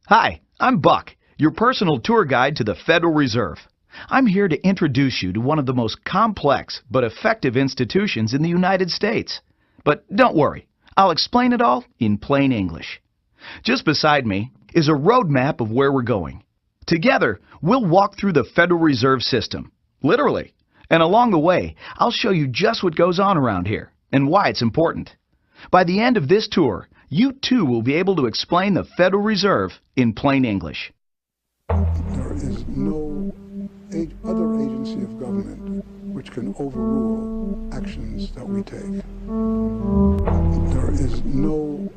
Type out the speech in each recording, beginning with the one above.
Hi, I'm Buck, your personal tour guide to the Federal Reserve. I'm here to introduce you to one of the most complex but effective institutions in the United States. But don't worry, I'll explain it all in plain English. Just beside me is a road map of where we're going. Together, we'll walk through the Federal Reserve System, literally. And along the way, I'll show you just what goes on around here and why it's important. By the end of this tour, you too will be able to explain the Federal Reserve in plain English. There is no other agency of government which can overrule actions that we take. There is no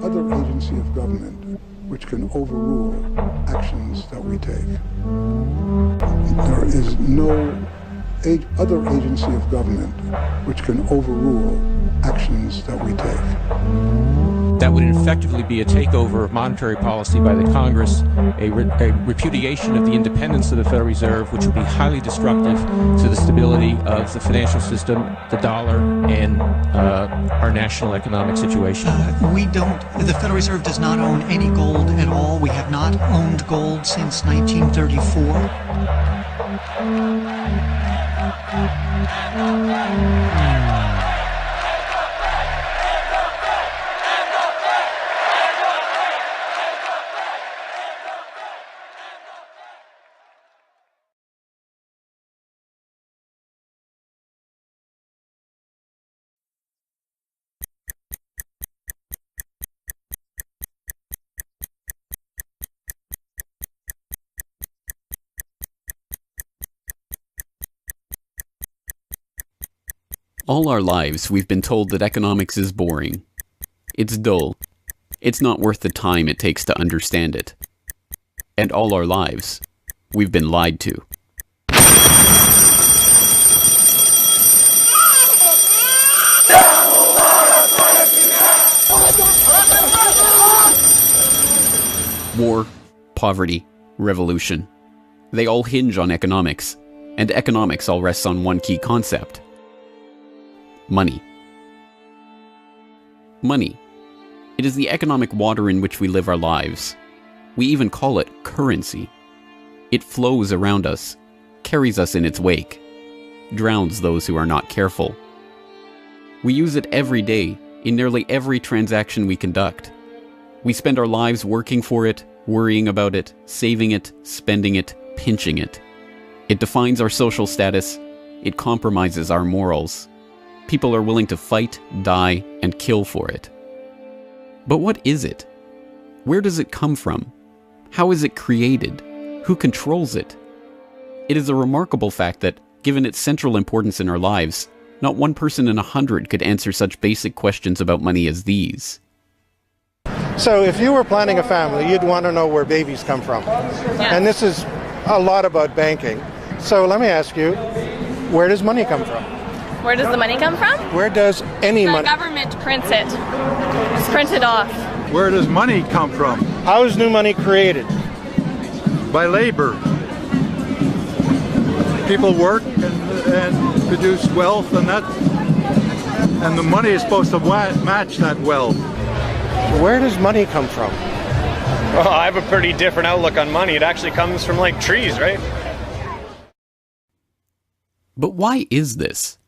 other agency of government which can overrule actions that we take. There is no other agency of government which can overrule actions that we take. That would effectively be a takeover of monetary policy by the Congress, a repudiation of the independence of the Federal Reserve, which would be highly destructive to the stability of the financial system, the dollar, and our national economic situation. The Federal Reserve does not own any gold at all. We have not owned gold since 1934. All our lives, we've been told that economics is boring. It's dull. It's not worth the time it takes to understand it. And all our lives, we've been lied to. War, poverty, revolution. They all hinge on economics, and economics all rests on one key concept. Money. Money. It is the economic water in which we live our lives. We even call it currency. It flows around us, carries us in its wake, drowns those who are not careful. We use it every day, in nearly every transaction we conduct. We spend our lives working for it, worrying about it, saving it, spending it, pinching it. It defines our social status. It compromises our morals. People are willing to fight, die, and kill for it. But what is it? Where does it come from? How is it created? Who controls it? It is a remarkable fact that, given its central importance in our lives, not one person in 100 could answer such basic questions about money as these. So if you were planning a family, you'd want to know where babies come from. Yeah. And this is a lot about banking. So let me ask you, where does money come from? Where does the money come from? Where does any money? The government prints it. It's printed off. Where does money come from? How is new money created? By labor. People work and produce wealth, and the money is supposed to match that wealth. Where does money come from? Well, I have a pretty different outlook on money. It actually comes from like trees, right? But why is this?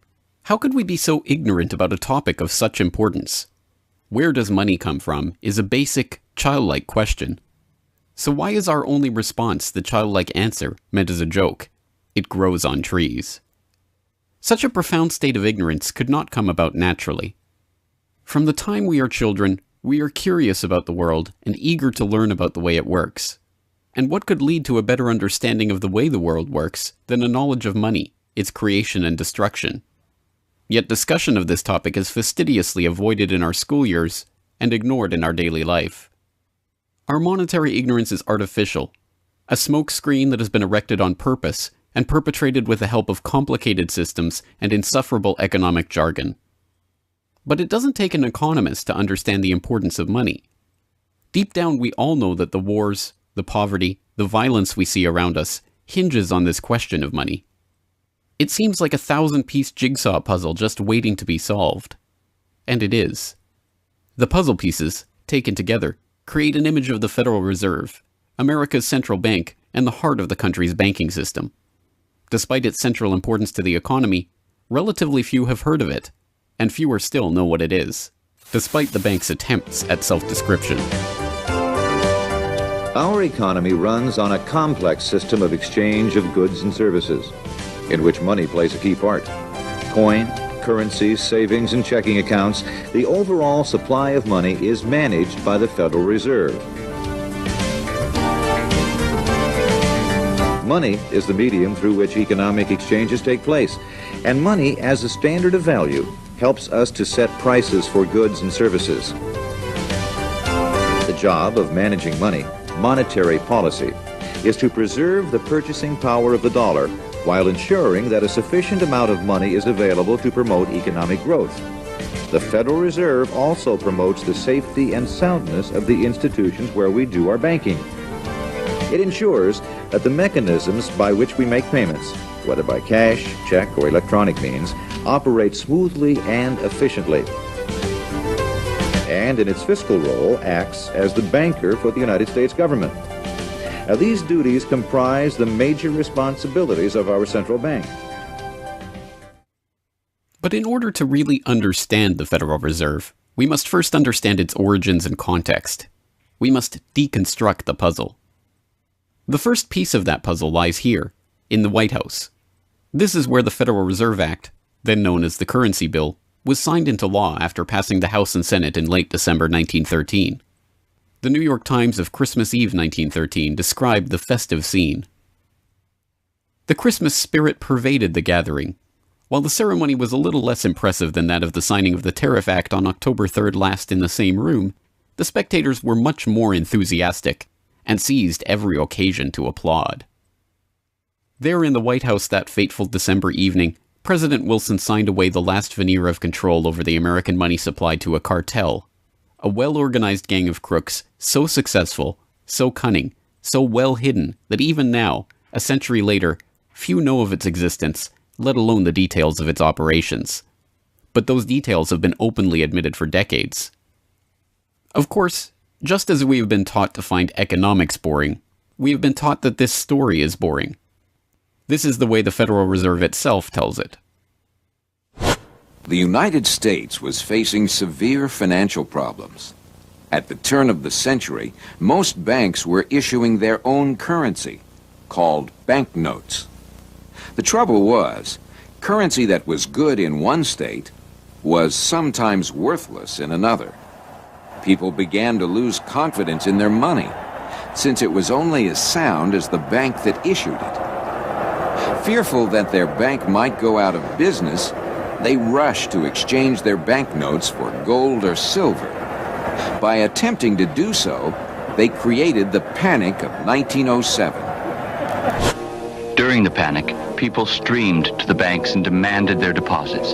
How could we be so ignorant about a topic of such importance? Where does money come from is a basic, childlike question. So why is our only response the childlike answer meant as a joke? It grows on trees. Such a profound state of ignorance could not come about naturally. From the time we are children, we are curious about the world and eager to learn about the way it works. And what could lead to a better understanding of the way the world works than a knowledge of money, its creation and destruction? Yet discussion of this topic is fastidiously avoided in our school years and ignored in our daily life. Our monetary ignorance is artificial, a smoke screen that has been erected on purpose and perpetrated with the help of complicated systems and insufferable economic jargon. But it doesn't take an economist to understand the importance of money. Deep down, we all know that the wars, the poverty, the violence we see around us hinges on this question of money. It seems like a 1,000-piece jigsaw puzzle just waiting to be solved. And it is. The puzzle pieces, taken together, create an image of the Federal Reserve, America's central bank and the heart of the country's banking system. Despite its central importance to the economy, relatively few have heard of it, and fewer still know what it is, despite the bank's attempts at self-description. Our economy runs on a complex system of exchange of goods and services, in which money plays a key part. Coin, currency, savings, and checking accounts, the overall supply of money is managed by the Federal Reserve. Money is the medium through which economic exchanges take place, and money as a standard of value helps us to set prices for goods and services. The job of managing money, monetary policy, is to preserve the purchasing power of the dollar while ensuring that a sufficient amount of money is available to promote economic growth. The Federal Reserve also promotes the safety and soundness of the institutions where we do our banking. It ensures that the mechanisms by which we make payments, whether by cash, check, or electronic means, operate smoothly and efficiently. And in its fiscal role, acts as the banker for the United States government. Now, these duties comprise the major responsibilities of our central bank. But in order to really understand the Federal Reserve, we must first understand its origins and context. We must deconstruct the puzzle. The first piece of that puzzle lies here, in the White House. This is where the Federal Reserve Act, then known as the Currency Bill, was signed into law after passing the House and Senate in late December 1913. The New York Times of Christmas Eve 1913 described the festive scene. The Christmas spirit pervaded the gathering. While the ceremony was a little less impressive than that of the signing of the Tariff Act on October 3rd last in the same room, the spectators were much more enthusiastic and seized every occasion to applaud. There in the White House that fateful December evening, President Wilson signed away the last veneer of control over the American money supply to a cartel, a well-organized gang of crooks so successful, so cunning, so well hidden that even now, a century later, few know of its existence, let alone the details of its operations. But those details have been openly admitted for decades. Of course, just as we have been taught to find economics boring, we have been taught that this story is boring. This is the way the Federal Reserve itself tells it. The United States was facing severe financial problems. At the turn of the century, most banks were issuing their own currency, called banknotes. The trouble was, currency that was good in one state was sometimes worthless in another. People began to lose confidence in their money, since it was only as sound as the bank that issued it. Fearful that their bank might go out of business, they rushed to exchange their banknotes for gold or silver. By attempting to do so, they created the Panic of 1907. During the panic, people streamed to the banks and demanded their deposits.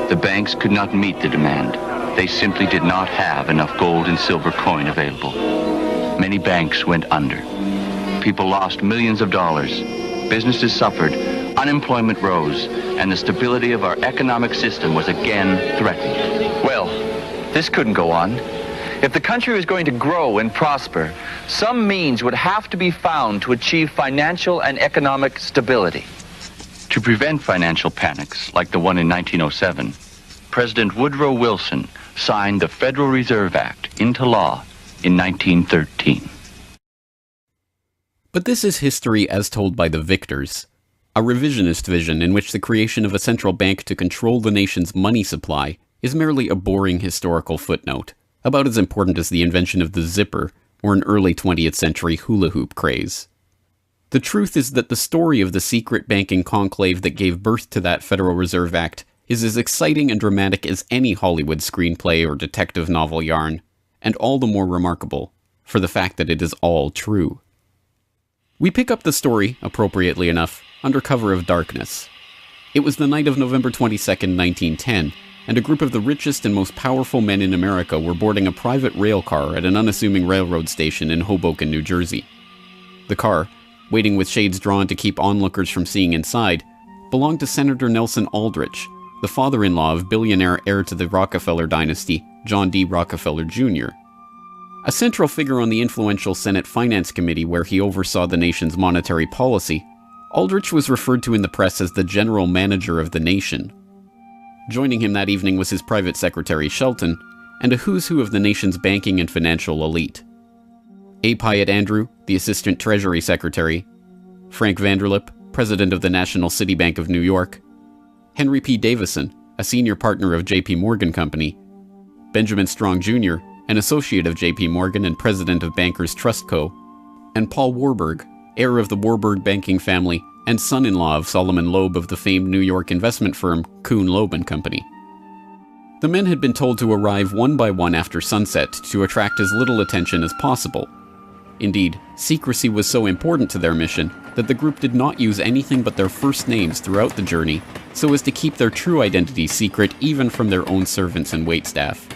The banks could not meet the demand. They simply did not have enough gold and silver coin available. Many banks went under. People lost millions of dollars. Businesses suffered, unemployment rose, and the stability of our economic system was again threatened. Well, this couldn't go on. If the country was going to grow and prosper, some means would have to be found to achieve financial and economic stability. To prevent financial panics like the one in 1907, President Woodrow Wilson signed the Federal Reserve Act into law in 1913. But this is history as told by the victors, a revisionist vision in which the creation of a central bank to control the nation's money supply is merely a boring historical footnote, about as important as the invention of the zipper or an early 20th century hula hoop craze. The truth is that the story of the secret banking conclave that gave birth to that Federal Reserve Act is as exciting and dramatic as any Hollywood screenplay or detective novel yarn, and all the more remarkable for the fact that it is all true. We pick up the story, appropriately enough, under cover of darkness. It was the night of November 22nd, 1910, and a group of the richest and most powerful men in America were boarding a private rail car at an unassuming railroad station in Hoboken, New Jersey. The car, waiting with shades drawn to keep onlookers from seeing inside, belonged to Senator Nelson Aldrich, the father-in-law of billionaire heir to the Rockefeller dynasty, John D. Rockefeller Jr. A central figure on the influential Senate Finance Committee where he oversaw the nation's monetary policy, Aldrich was referred to in the press as the general manager of the nation. Joining him that evening was his private secretary Shelton, and a who's who of the nation's banking and financial elite. A. Pyatt Andrew, the assistant treasury secretary, Frank Vanderlip, president of the National City Bank of New York, Henry P. Davison, a senior partner of J.P. Morgan Company, Benjamin Strong Jr., an associate of J.P. Morgan and president of Bankers Trust Co., and Paul Warburg, heir of the Warburg banking family and son-in-law of Solomon Loeb of the famed New York investment firm Kuhn, Loeb and Company. The men had been told to arrive one by one after sunset to attract as little attention as possible. Indeed, secrecy was so important to their mission that the group did not use anything but their first names throughout the journey, so as to keep their true identities secret even from their own servants and waitstaff.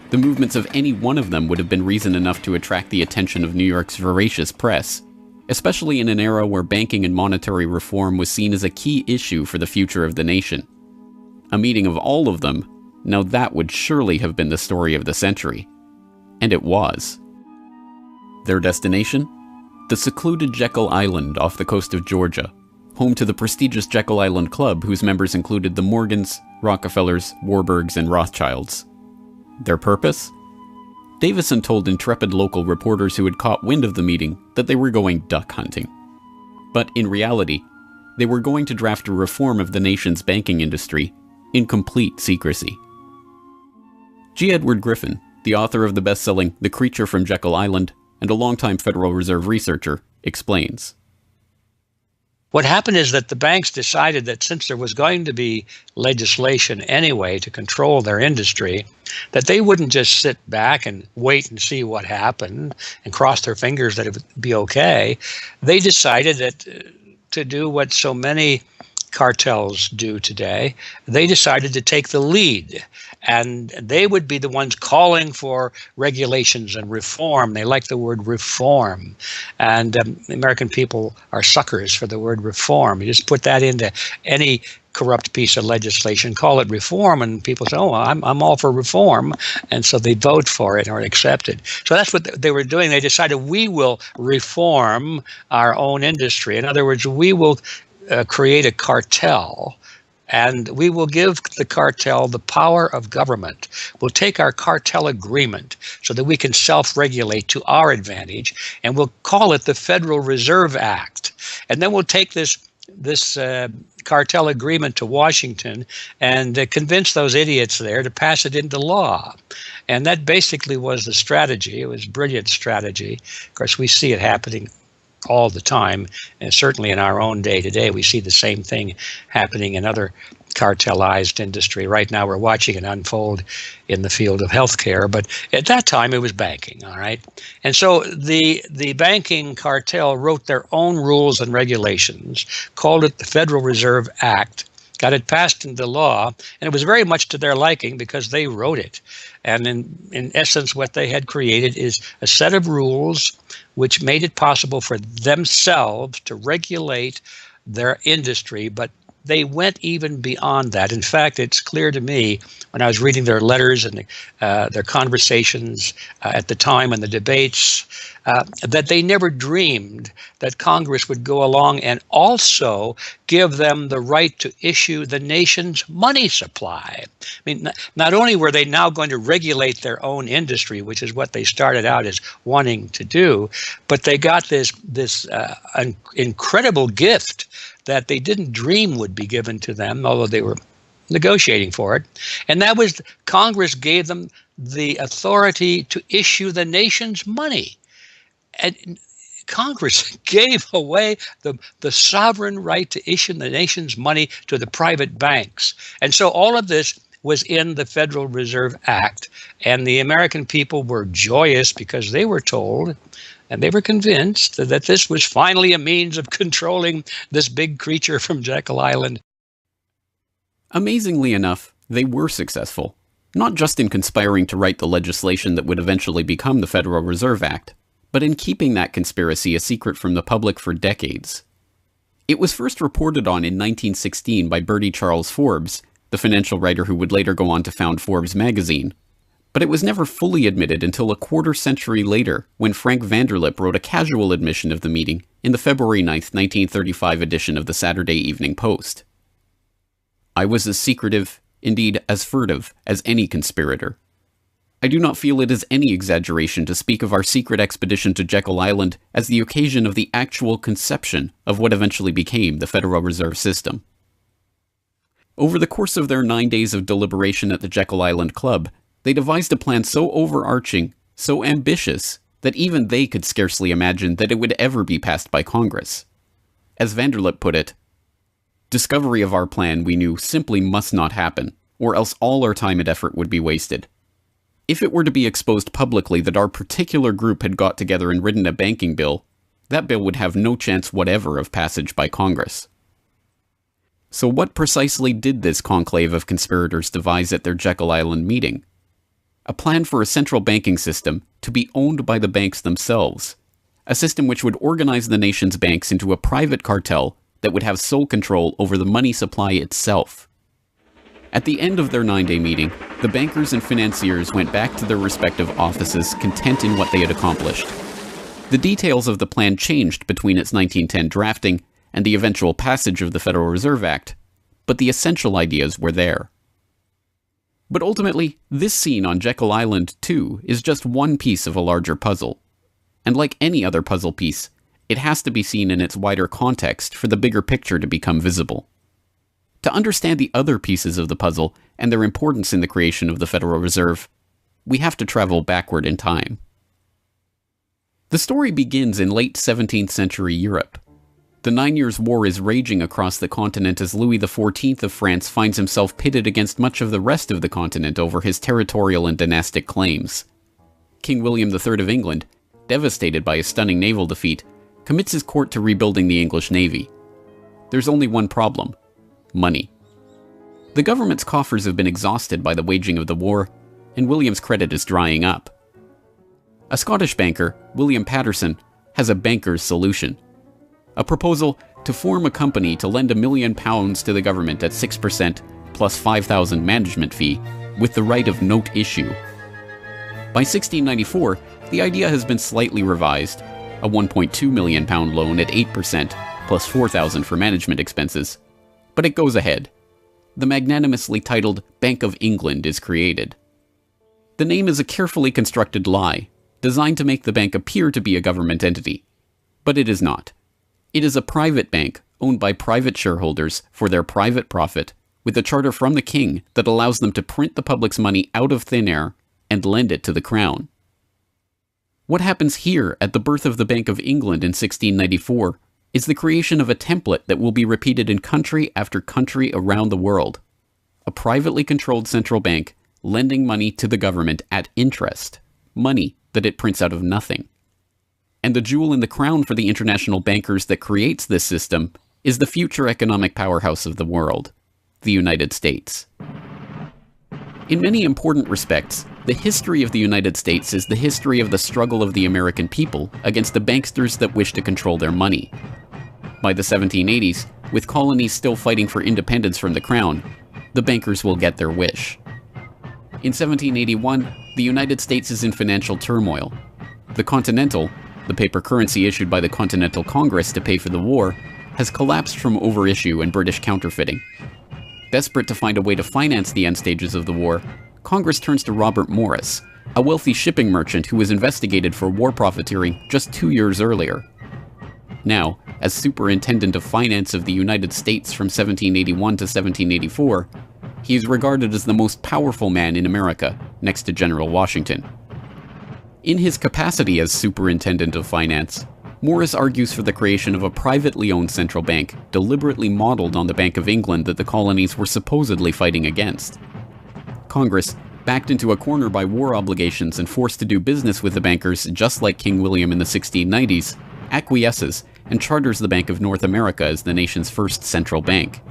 The movements of any one of them would have been reason enough to attract the attention of New York's voracious press, especially in an era where banking and monetary reform was seen as a key issue for the future of the nation. A meeting of all of them, now that would surely have been the story of the century. And it was. Their destination? The secluded Jekyll Island off the coast of Georgia, home to the prestigious Jekyll Island Club whose members included the Morgans, Rockefellers, Warburgs, and Rothschilds. Their purpose? Davison told intrepid local reporters who had caught wind of the meeting that they were going duck hunting. But in reality, they were going to draft a reform of the nation's banking industry in complete secrecy. G. Edward Griffin, the author of the best-selling The Creature from Jekyll Island and a longtime Federal Reserve researcher, explains. What happened is that the banks decided that since there was going to be legislation anyway to control their industry, that they wouldn't just sit back and wait and see what happened and cross their fingers that it would be okay. They decided that to do what so many cartels do today, they decided to take the lead, and they would be the ones calling for regulations and reform. They like the word reform, and the American people are suckers for the word reform. You just put that into any corrupt piece of legislation, call it reform, and people say, oh, I'm all for reform, and so they vote for it or accept it. So that's what they were doing. They decided we will reform our own industry. In other words, we will create a cartel, and we will give the cartel the power of government. We'll take our cartel agreement so that we can self-regulate to our advantage, and we'll call it the Federal Reserve Act. And then we'll take this cartel agreement to Washington and convince those idiots there to pass it into law. And that basically was the strategy. It was a brilliant strategy. Of course, we see it happening all the time, and certainly in our own day today, we see the same thing happening in other cartelized industry. Right now, we're watching it unfold in the field of healthcare, but at that time, it was banking, all right? And so the banking cartel wrote their own rules and regulations, called it the Federal Reserve Act, got it passed into law, and it was very much to their liking because they wrote it. And in essence, what they had created is a set of rules which made it possible for themselves to regulate their industry, but they went even beyond that. In fact, it's clear to me when I was reading their letters and their conversations at the time and the debates that they never dreamed that Congress would go along and also give them the right to issue the nation's money supply. I mean, not only were they now going to regulate their own industry, which is what they started out as wanting to do, but they got this incredible gift that they didn't dream would be given to them, although they were negotiating for it. And that was Congress gave them the authority to issue the nation's money. And Congress gave away the sovereign right to issue the nation's money to the private banks. And so all of this was in the Federal Reserve Act. And the American people were joyous because they were told and they were convinced that this was finally a means of controlling this big creature from Jekyll Island. Amazingly enough, they were successful, not just in conspiring to write the legislation that would eventually become the Federal Reserve Act, but in keeping that conspiracy a secret from the public for decades. It was first reported on in 1916 by Bertie Charles Forbes, the financial writer who would later go on to found Forbes magazine. But it was never fully admitted until a quarter-century later, when Frank Vanderlip wrote a casual admission of the meeting in the February 9th, 1935 edition of the Saturday Evening Post. I was as secretive, indeed as furtive, as any conspirator. I do not feel it is any exaggeration to speak of our secret expedition to Jekyll Island as the occasion of the actual conception of what eventually became the Federal Reserve System. Over the course of their 9 days of deliberation at the Jekyll Island Club, they devised a plan so overarching, so ambitious, that even they could scarcely imagine that it would ever be passed by Congress. As Vanderlip put it, "Discovery of our plan, we knew, simply must not happen, or else all our time and effort would be wasted. If it were to be exposed publicly that our particular group had got together and written a banking bill, that bill would have no chance whatever of passage by Congress." So what precisely did this conclave of conspirators devise at their Jekyll Island meeting? A plan for a central banking system to be owned by the banks themselves, a system which would organize the nation's banks into a private cartel that would have sole control over the money supply itself. At the end of their 9-day meeting, the bankers and financiers went back to their respective offices, content in what they had accomplished. The details of the plan changed between its 1910 drafting and the eventual passage of the Federal Reserve Act, but the essential ideas were there. But ultimately, this scene on Jekyll Island, too, is just one piece of a larger puzzle. And like any other puzzle piece, it has to be seen in its wider context for the bigger picture to become visible. To understand the other pieces of the puzzle and their importance in the creation of the Federal Reserve, we have to travel backward in time. The story begins in late 17th century Europe. The 9 Years' War is raging across the continent as Louis XIV of France finds himself pitted against much of the rest of the continent over his territorial and dynastic claims. King William III of England, devastated by a stunning naval defeat, commits his court to rebuilding the English navy. There's only one problem: money. The government's coffers have been exhausted by the waging of the war, and William's credit is drying up. A Scottish banker, William Patterson, has a banker's solution. A proposal to form a company to lend £1 million to the government at 6% plus £5,000 management fee, with the right of note issue. By 1694, the idea has been slightly revised, a £1.2 million loan at 8% plus £4,000 for management expenses. But it goes ahead. The magnanimously titled Bank of England is created. The name is a carefully constructed lie, designed to make the bank appear to be a government entity. But it is not. It is a private bank owned by private shareholders for their private profit, with a charter from the king that allows them to print the public's money out of thin air and lend it to the crown. What happens here at the birth of the Bank of England in 1694 is the creation of a template that will be repeated in country after country around the world. A privately controlled central bank lending money to the government at interest, money that it prints out of nothing. And the jewel in the crown for the international bankers that creates this system is the future economic powerhouse of the world, the United States. In many important respects, the history of the United States is the history of the struggle of the American people against the banksters that wish to control their money. By the 1780s, with colonies still fighting for independence from the crown, the bankers will get their wish. In 1781, the United States is in financial turmoil. The Continental, the paper currency issued by the Continental Congress to pay for the war, has collapsed from overissue and British counterfeiting. Desperate to find a way to finance the end stages of the war, Congress turns to Robert Morris, a wealthy shipping merchant who was investigated for war profiteering just 2 years earlier. Now, as Superintendent of Finance of the United States from 1781 to 1784, he is regarded as the most powerful man in America, next to General Washington. In his capacity as Superintendent of Finance, Morris argues for the creation of a privately owned central bank, deliberately modeled on the Bank of England that the colonies were supposedly fighting against. Congress, backed into a corner by war obligations and forced to do business with the bankers just like King William in the 1690s, acquiesces and charters the Bank of North America as the nation's first central bank.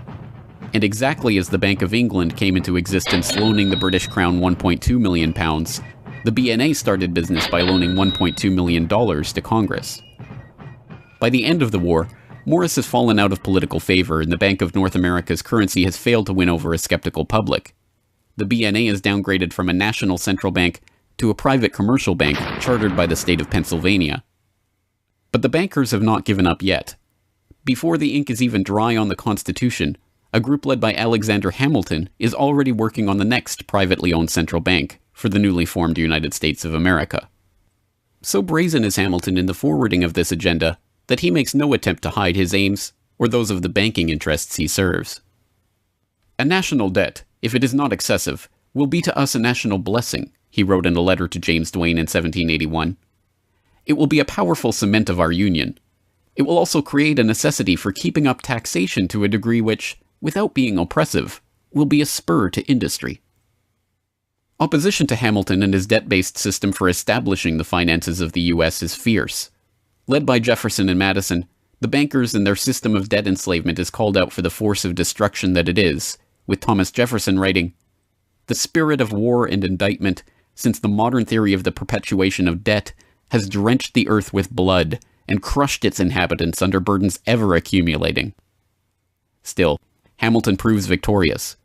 And exactly as the Bank of England came into existence loaning the British Crown £1.2 million, the BNA started business by loaning $1.2 million to Congress. By the end of the war, Morris has fallen out of political favor and the Bank of North America's currency has failed to win over a skeptical public. the BNA is downgraded from a national central bank to a private commercial bank chartered by the state of Pennsylvania. But the bankers have not given up yet. Before the ink is even dry on the Constitution, a group led by Alexander Hamilton is already working on the next privately owned central bank for the newly formed United States of America. So brazen is Hamilton in the forwarding of this agenda that he makes no attempt to hide his aims or those of the banking interests he serves. A national debt, if it is not excessive, will be to us a national blessing, he wrote in a letter to James Duane in 1781. It will be a powerful cement of our union. It will also create a necessity for keeping up taxation to a degree which, without being oppressive, will be a spur to industry. Opposition to Hamilton and his debt-based system for establishing the finances of the U.S. is fierce. Led by Jefferson and Madison, the bankers and their system of debt enslavement is called out for the force of destruction that it is, with Thomas Jefferson writing, "The spirit of war and indictment, since the modern theory of the perpetuation of debt, has drenched the earth with blood and crushed its inhabitants under burdens ever accumulating." Still, Hamilton proves victorious.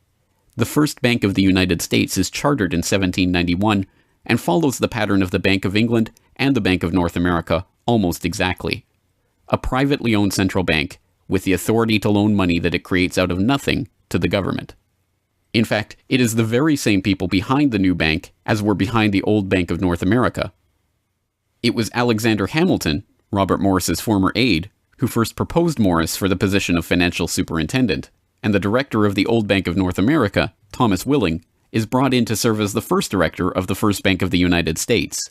The first Bank of the United States is chartered in 1791 and follows the pattern of the Bank of England and the Bank of North America almost exactly. A privately owned central bank with the authority to loan money that it creates out of nothing to the government. In fact, it is the very same people behind the new bank as were behind the old Bank of North America. It was Alexander Hamilton, Robert Morris's former aide, who first proposed Morris for the position of financial superintendent, and the director of the old Bank of North America, Thomas Willing, is brought in to serve as the first director of the first Bank of the United States.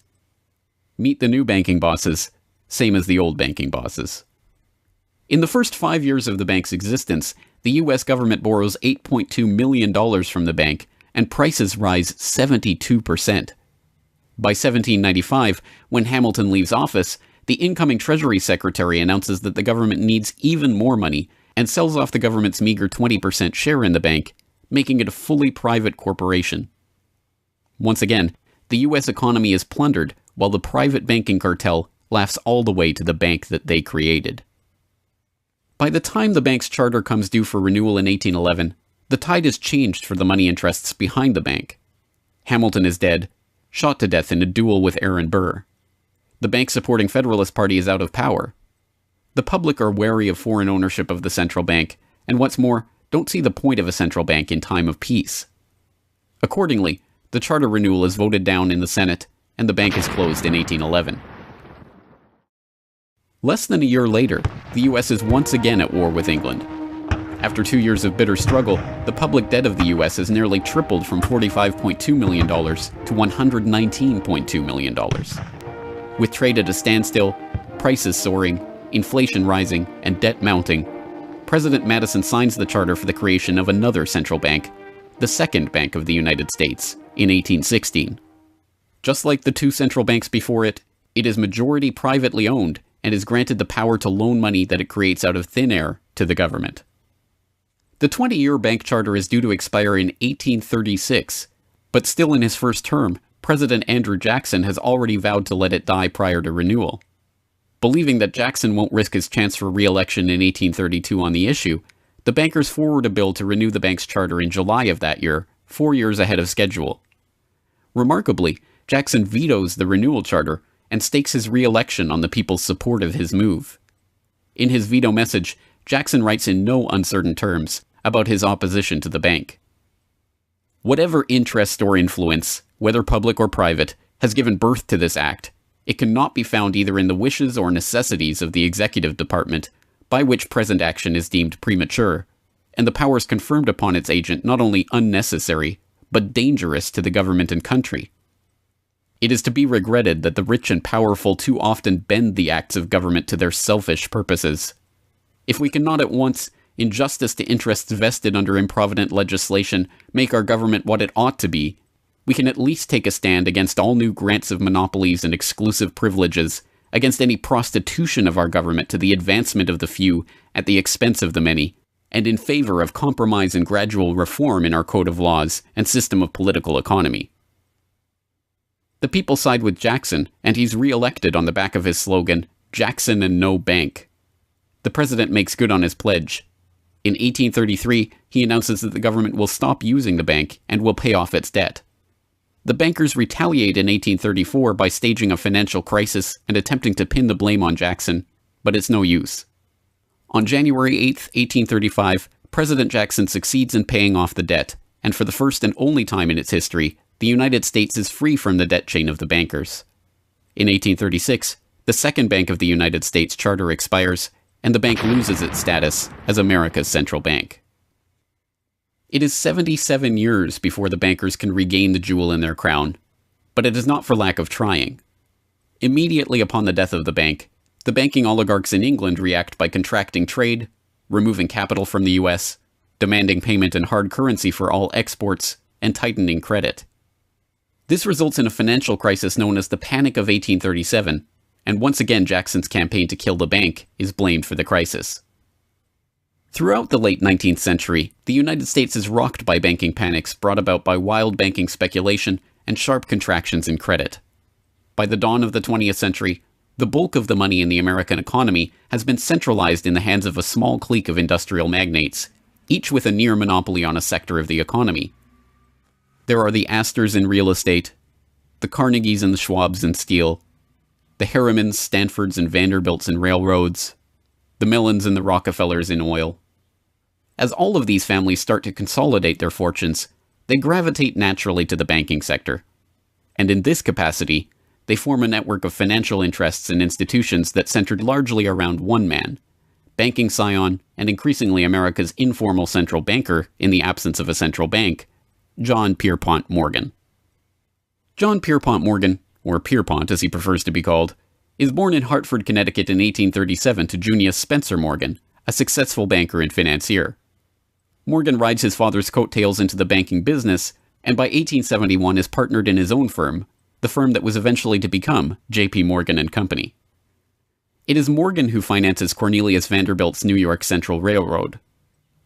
Meet the new banking bosses, same as the old banking bosses. In the first 5 years of the bank's existence, the U.S. government borrows $8.2 million from the bank, and prices rise 72%. By 1795, when Hamilton leaves office, the incoming Treasury Secretary announces that the government needs even more money and sells off the government's meager 20% share in the bank, making it a fully private corporation. Once again, the U.S. economy is plundered while the private banking cartel laughs all the way to the bank that they created. By the time the bank's charter comes due for renewal in 1811, the tide has changed for the money interests behind the bank. Hamilton is dead, shot to death in a duel with Aaron Burr. The bank-supporting Federalist Party is out of power. The public are wary of foreign ownership of the central bank, and what's more, don't see the point of a central bank in time of peace. Accordingly, the charter renewal is voted down in the Senate, and the bank is closed in 1811. Less than a year later, the U.S. is once again at war with England. After 2 years of bitter struggle, the public debt of the U.S. has nearly tripled from $45.2 million to $119.2 million. With trade at a standstill, prices soaring, inflation rising, and debt mounting, President Madison signs the charter for the creation of another central bank, the Second Bank of the United States, in 1816. Just like the two central banks before it, it is majority privately owned and is granted the power to loan money that it creates out of thin air to the government. The 20-year bank charter is due to expire in 1836, but still in his first term, President Andrew Jackson has already vowed to let it die prior to renewal. Believing that Jackson won't risk his chance for re-election in 1832 on the issue, the bankers forward a bill to renew the bank's charter in July of that year, 4 years ahead of schedule. Remarkably, Jackson vetoes the renewal charter and stakes his re-election on the people's support of his move. In his veto message, Jackson writes in no uncertain terms about his opposition to the bank. Whatever interest or influence, whether public or private, has given birth to this act, it cannot be found either in the wishes or necessities of the executive department, by which present action is deemed premature, and the powers conferred upon its agent not only unnecessary, but dangerous to the government and country. It is to be regretted that the rich and powerful too often bend the acts of government to their selfish purposes. If we cannot at once, in justice to interests vested under improvident legislation, make our government what it ought to be, we can at least take a stand against all new grants of monopolies and exclusive privileges, against any prostitution of our government to the advancement of the few at the expense of the many, and in favor of compromise and gradual reform in our code of laws and system of political economy. The people side with Jackson, and he's re-elected on the back of his slogan, "Jackson and no bank." The president makes good on his pledge. In 1833, he announces that the government will stop using the bank and will pay off its debt. The bankers retaliate in 1834 by staging a financial crisis and attempting to pin the blame on Jackson, but it's no use. On January 8, 1835, President Jackson succeeds in paying off the debt, and for the first and only time in its history, the United States is free from the debt chain of the bankers. In 1836, the Second Bank of the United States charter expires, and the bank loses its status as America's central bank. It is 77 years before the bankers can regain the jewel in their crown, but it is not for lack of trying. Immediately upon the death of the bank, the banking oligarchs in England react by contracting trade, removing capital from the US, demanding payment in hard currency for all exports, and tightening credit. This results in a financial crisis known as the Panic of 1837, and once again Jackson's campaign to kill the bank is blamed for the crisis. Throughout the late 19th century, the United States is rocked by banking panics brought about by wild banking speculation and sharp contractions in credit. By the dawn of the 20th century, the bulk of the money in the American economy has been centralized in the hands of a small clique of industrial magnates, each with a near monopoly on a sector of the economy. There are the Astors in real estate, the Carnegies and the Schwabs in steel, the Harrimans, Stanfords, and Vanderbilts in railroads, the Mellons and the Rockefellers in oil. As all of these families start to consolidate their fortunes, they gravitate naturally to the banking sector. And in this capacity, they form a network of financial interests and institutions that centered largely around one man, banking scion and increasingly America's informal central banker in the absence of a central bank, John Pierpont Morgan. John Pierpont Morgan, or Pierpont as he prefers to be called, is born in Hartford, Connecticut in 1837 to Junius Spencer Morgan, a successful banker and financier. Morgan rides his father's coattails into the banking business, and by 1871 is partnered in his own firm, the firm that was eventually to become J.P. Morgan and Company. It is Morgan who finances Cornelius Vanderbilt's New York Central Railroad.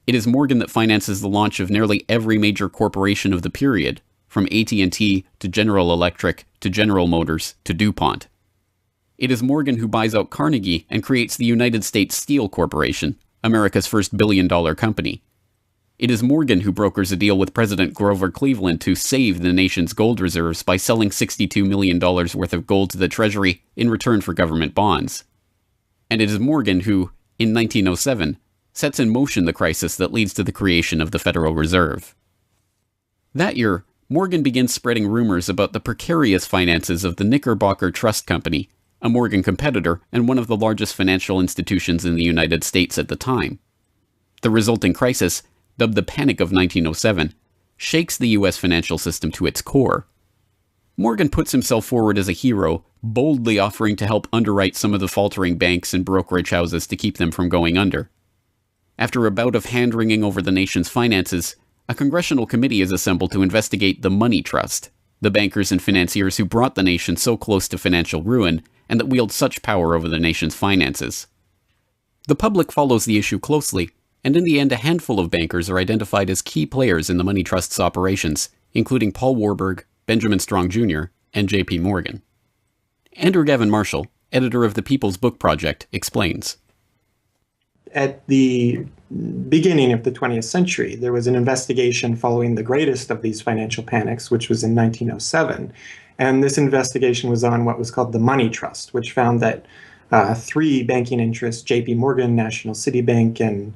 It is Morgan that finances the launch of nearly every major corporation of the period, from AT&T to General Electric to General Motors to DuPont. It is Morgan who buys out Carnegie and creates the United States Steel Corporation, America's first billion-dollar company. It is Morgan who brokers a deal with President Grover Cleveland to save the nation's gold reserves by selling $62 million worth of gold to the Treasury in return for government bonds. And it is Morgan who, in 1907, sets in motion the crisis that leads to the creation of the Federal Reserve. That year, Morgan begins spreading rumors about the precarious finances of the Knickerbocker Trust Company, a Morgan competitor and one of the largest financial institutions in the United States at the time. The resulting crisis, dubbed the Panic of 1907, shakes the U.S. financial system to its core. Morgan puts himself forward as a hero, boldly offering to help underwrite some of the faltering banks and brokerage houses to keep them from going under. After a bout of hand-wringing over the nation's finances, a congressional committee is assembled to investigate the Money Trust, the bankers and financiers who brought the nation so close to financial ruin and that wield such power over the nation's finances. The public follows the issue closely, and in the end a handful of bankers are identified as key players in the Money Trust's operations, including Paul Warburg, Benjamin Strong Jr., and J.P. Morgan. Andrew Gavin Marshall, editor of the People's Book Project, explains. At the beginning of the 20th century, there was an investigation following the greatest of these financial panics, which was in 1907. And this investigation was on what was called the Money Trust, which found that three banking interests, J.P. Morgan, National City Bank, and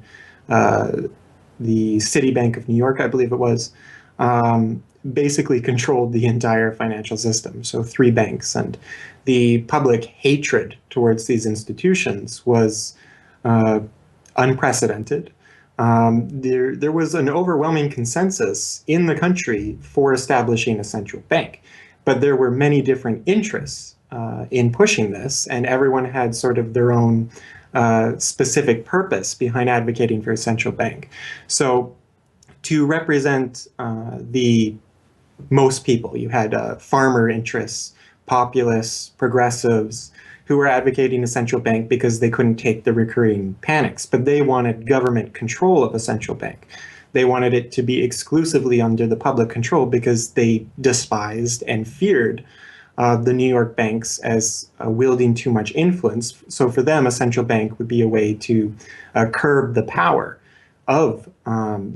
the Citibank of New York, I believe it was, basically controlled the entire financial system. So three banks. And the public hatred towards these institutions was unprecedented. There was an overwhelming consensus in the country for establishing a central bank. But there were many different interests in pushing this, and everyone had sort of their own specific purpose behind advocating for a central bank. So to represent the most people, you had farmer interests, populists, progressives, who were advocating a central bank because they couldn't take the recurring panics, but they wanted government control of a central bank. They wanted it to be exclusively under the public control because they despised and feared the New York banks as wielding too much influence. So for them, a central bank would be a way to curb the power of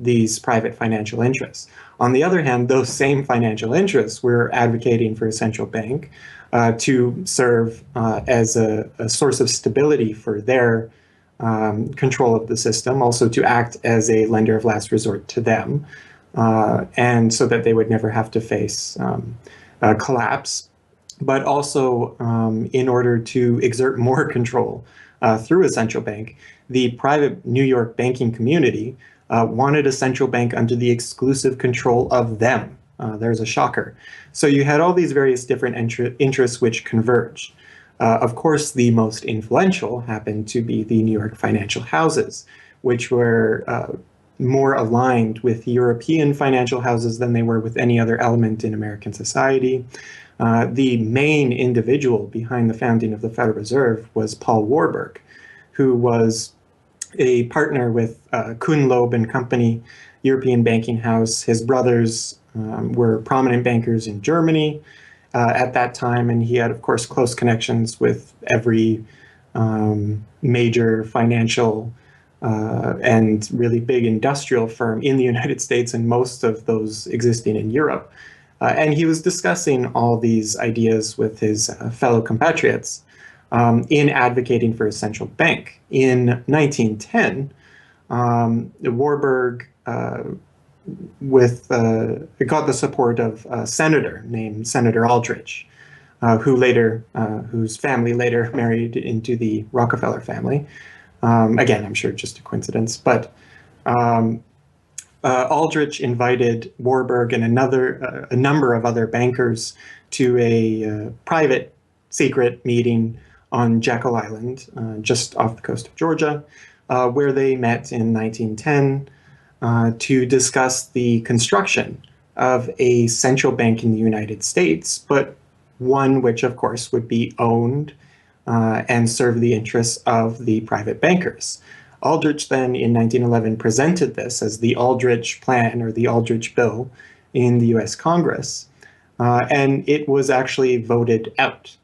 these private financial interests. On the other hand, those same financial interests were advocating for a central bank to serve as a source of stability for their control of the system, also to act as a lender of last resort to them, and so that they would never have to face collapse, but also in order to exert more control through a central bank. The private New York banking community wanted a central bank under the exclusive control of them. There's a shocker. So you had all these various different interests which converged. Of course, the most influential happened to be the New York financial houses, which were more aligned with European financial houses than they were with any other element in American society. The main individual behind the founding of the Federal Reserve was Paul Warburg, who was a partner with Kuhn, Loeb and Company, European banking house. His brothers were prominent bankers in Germany at that time, and he had, of course, close connections with every major financial and really big industrial firm in the United States, and most of those existing in Europe. And he was discussing all these ideas with his fellow compatriots in advocating for a central bank. In 1910, Warburg got the support of a senator named Senator Aldrich, whose family later married into the Rockefeller family. Again, I'm sure just a coincidence, but Aldrich invited Warburg and a number of other bankers to a private secret meeting on Jekyll Island, just off the coast of Georgia, where they met in 1910 to discuss the construction of a central bank in the United States, but one which, of course, would be owned and serve the interests of the private bankers. Aldrich then, in 1911, presented this as the Aldrich Plan or the Aldrich Bill in the U.S. Congress, and it was actually voted out.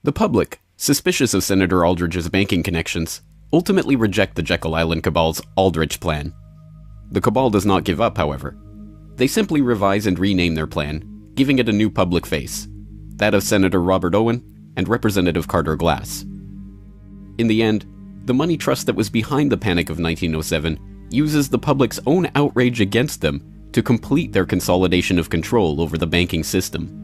The public, suspicious of Senator Aldrich's banking connections, ultimately reject the Jekyll Island Cabal's Aldrich Plan. The Cabal does not give up, however. They simply revise and rename their plan, giving it a new public face, that of Senator Robert Owen and Representative Carter Glass. In the end, the money trust that was behind the Panic of 1907 uses the public's own outrage against them to complete their consolidation of control over the banking system.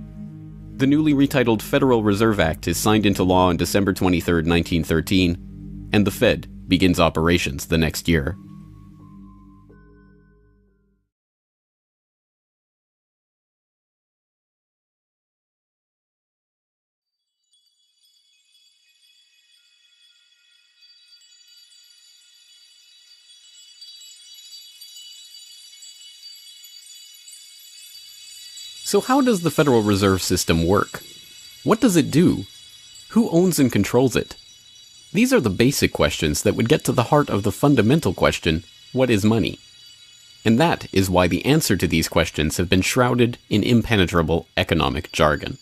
The newly retitled Federal Reserve Act is signed into law on December 23, 1913, and the Fed begins operations the next year. So how does the Federal Reserve System work? What does it do? Who owns and controls it? These are the basic questions that would get to the heart of the fundamental question, what is money? And that is why the answer to these questions have been shrouded in impenetrable economic jargon.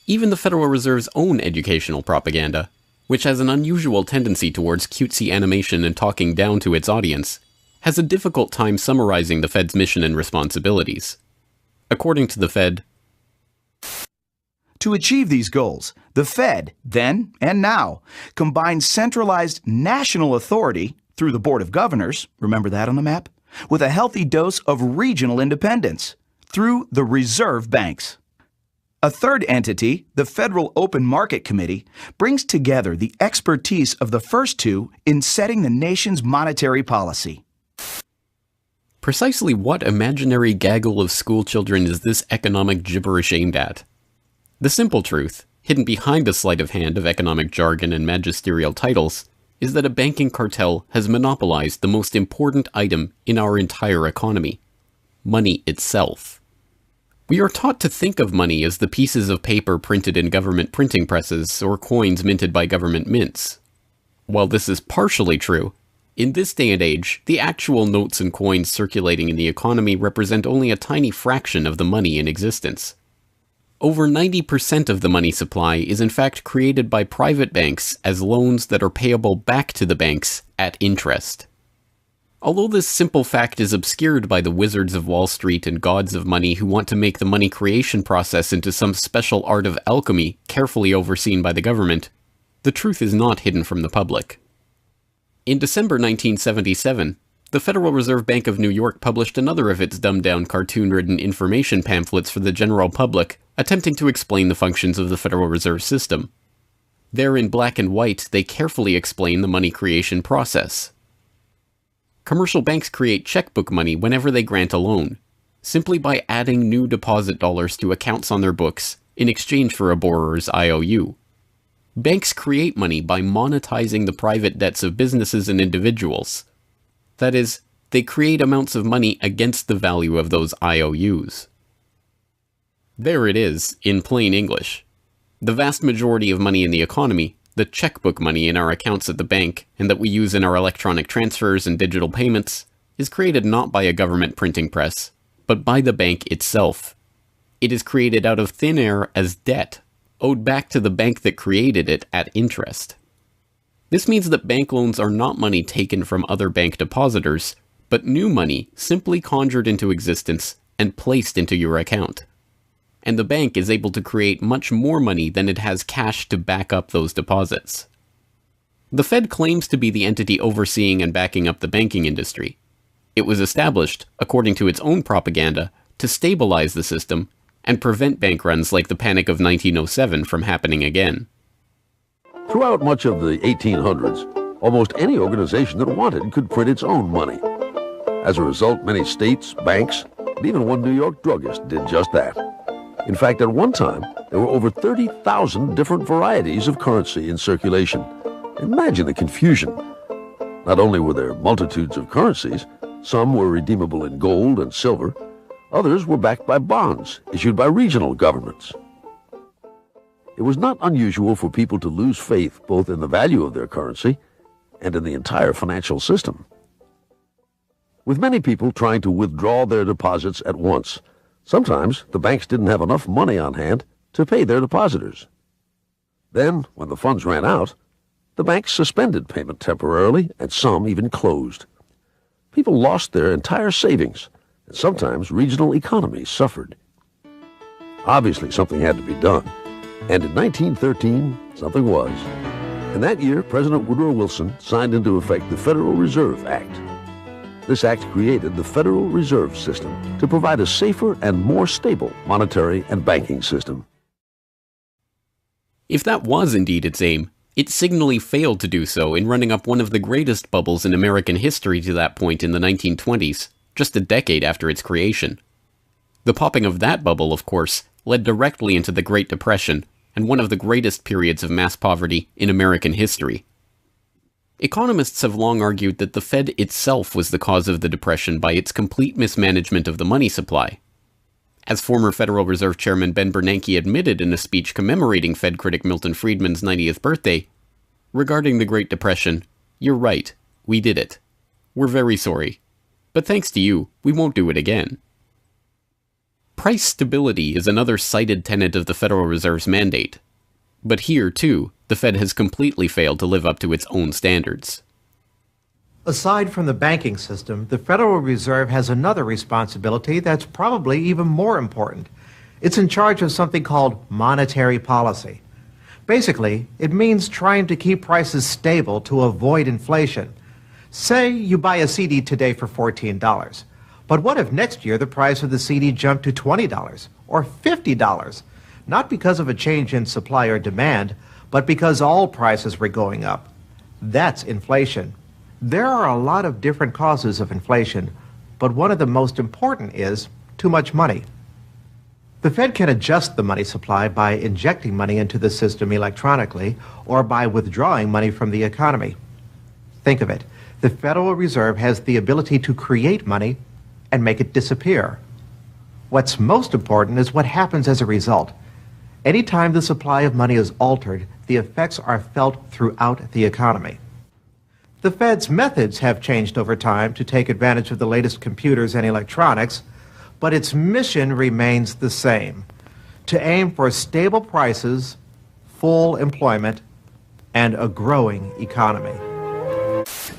Even the Federal Reserve's own educational propaganda, which has an unusual tendency towards cutesy animation and talking down to its audience, has a difficult time summarizing the Fed's mission and responsibilities. According to the Fed, to achieve these goals, the Fed, then and now, combines centralized national authority through the Board of Governors, remember that on the map, with a healthy dose of regional independence through the reserve banks. A third entity, the Federal Open Market Committee, brings together the expertise of the first two in setting the nation's monetary policy. Precisely what imaginary gaggle of schoolchildren is this economic gibberish aimed at? The simple truth, hidden behind the sleight of hand of economic jargon and magisterial titles, is that a banking cartel has monopolized the most important item in our entire economy: money itself. We are taught to think of money as the pieces of paper printed in government printing presses or coins minted by government mints. While this is partially true, in this day and age, the actual notes and coins circulating in the economy represent only a tiny fraction of the money in existence. Over 90% of the money supply is in fact created by private banks as loans that are payable back to the banks at interest. Although this simple fact is obscured by the wizards of Wall Street and gods of money who want to make the money creation process into some special art of alchemy carefully overseen by the government, the truth is not hidden from the public. In December 1977, the Federal Reserve Bank of New York published another of its dumbed-down cartoon-ridden information pamphlets for the general public, attempting to explain the functions of the Federal Reserve System. There in black and white, they carefully explain the money creation process. Commercial banks create checkbook money whenever they grant a loan, simply by adding new deposit dollars to accounts on their books in exchange for a borrower's IOU. Banks create money by monetizing the private debts of businesses and individuals. That is, they create amounts of money against the value of those IOUs. There it is, in plain English. The vast majority of money in the economy, the checkbook money in our accounts at the bank, and that we use in our electronic transfers and digital payments, is created not by a government printing press, but by the bank itself. It is created out of thin air as debt, owed back to the bank that created it at interest. This means that bank loans are not money taken from other bank depositors, but new money simply conjured into existence and placed into your account. And the bank is able to create much more money than it has cash to back up those deposits. The Fed claims to be the entity overseeing and backing up the banking industry. It was established, according to its own propaganda, to stabilize the system and prevent bank runs like the Panic of 1907 from happening again. Throughout much of the 1800s, almost any organization that wanted could print its own money. As a result, many states, banks, and even one New York druggist did just that. In fact, at one time, there were over 30,000 different varieties of currency in circulation. Imagine the confusion. Not only were there multitudes of currencies, some were redeemable in gold and silver, others were backed by bonds issued by regional governments. It was not unusual for people to lose faith both in the value of their currency and in the entire financial system. With many people trying to withdraw their deposits at once, sometimes the banks didn't have enough money on hand to pay their depositors. Then, when the funds ran out, the banks suspended payment temporarily, and some even closed. People lost their entire savings, and sometimes regional economies suffered. Obviously, something had to be done, and in 1913, something was. In that year, President Woodrow Wilson signed into effect the Federal Reserve Act. This act created the Federal Reserve System to provide a safer and more stable monetary and banking system. If that was indeed its aim, it signally failed to do so in running up one of the greatest bubbles in American history to that point in the 1920s, just a decade after its creation. The popping of that bubble, of course, led directly into the Great Depression and one of the greatest periods of mass poverty in American history. Economists have long argued that the Fed itself was the cause of the Depression by its complete mismanagement of the money supply. As former Federal Reserve Chairman Ben Bernanke admitted in a speech commemorating Fed critic Milton Friedman's 90th birthday, regarding the Great Depression, "You're right, we did it. We're very sorry. But thanks to you, we won't do it again." Price stability is another cited tenet of the Federal Reserve's mandate. But here, too, the Fed has completely failed to live up to its own standards. Aside from the banking system, the Federal Reserve has another responsibility that's probably even more important. It's in charge of something called monetary policy. Basically, it means trying to keep prices stable to avoid inflation. Say you buy a CD today for $14. But what if next year the price of the CD jumped to $20 or $50? Not because of a change in supply or demand, but because all prices were going up. That's inflation. There are a lot of different causes of inflation, but one of the most important is too much money. The Fed can adjust the money supply by injecting money into the system electronically or by withdrawing money from the economy. Think of it. The Federal Reserve has the ability to create money and make it disappear. What's most important is what happens as a result. Anytime the supply of money is altered, the effects are felt throughout the economy. The Fed's methods have changed over time to take advantage of the latest computers and electronics, but its mission remains the same: to aim for stable prices, full employment, and a growing economy.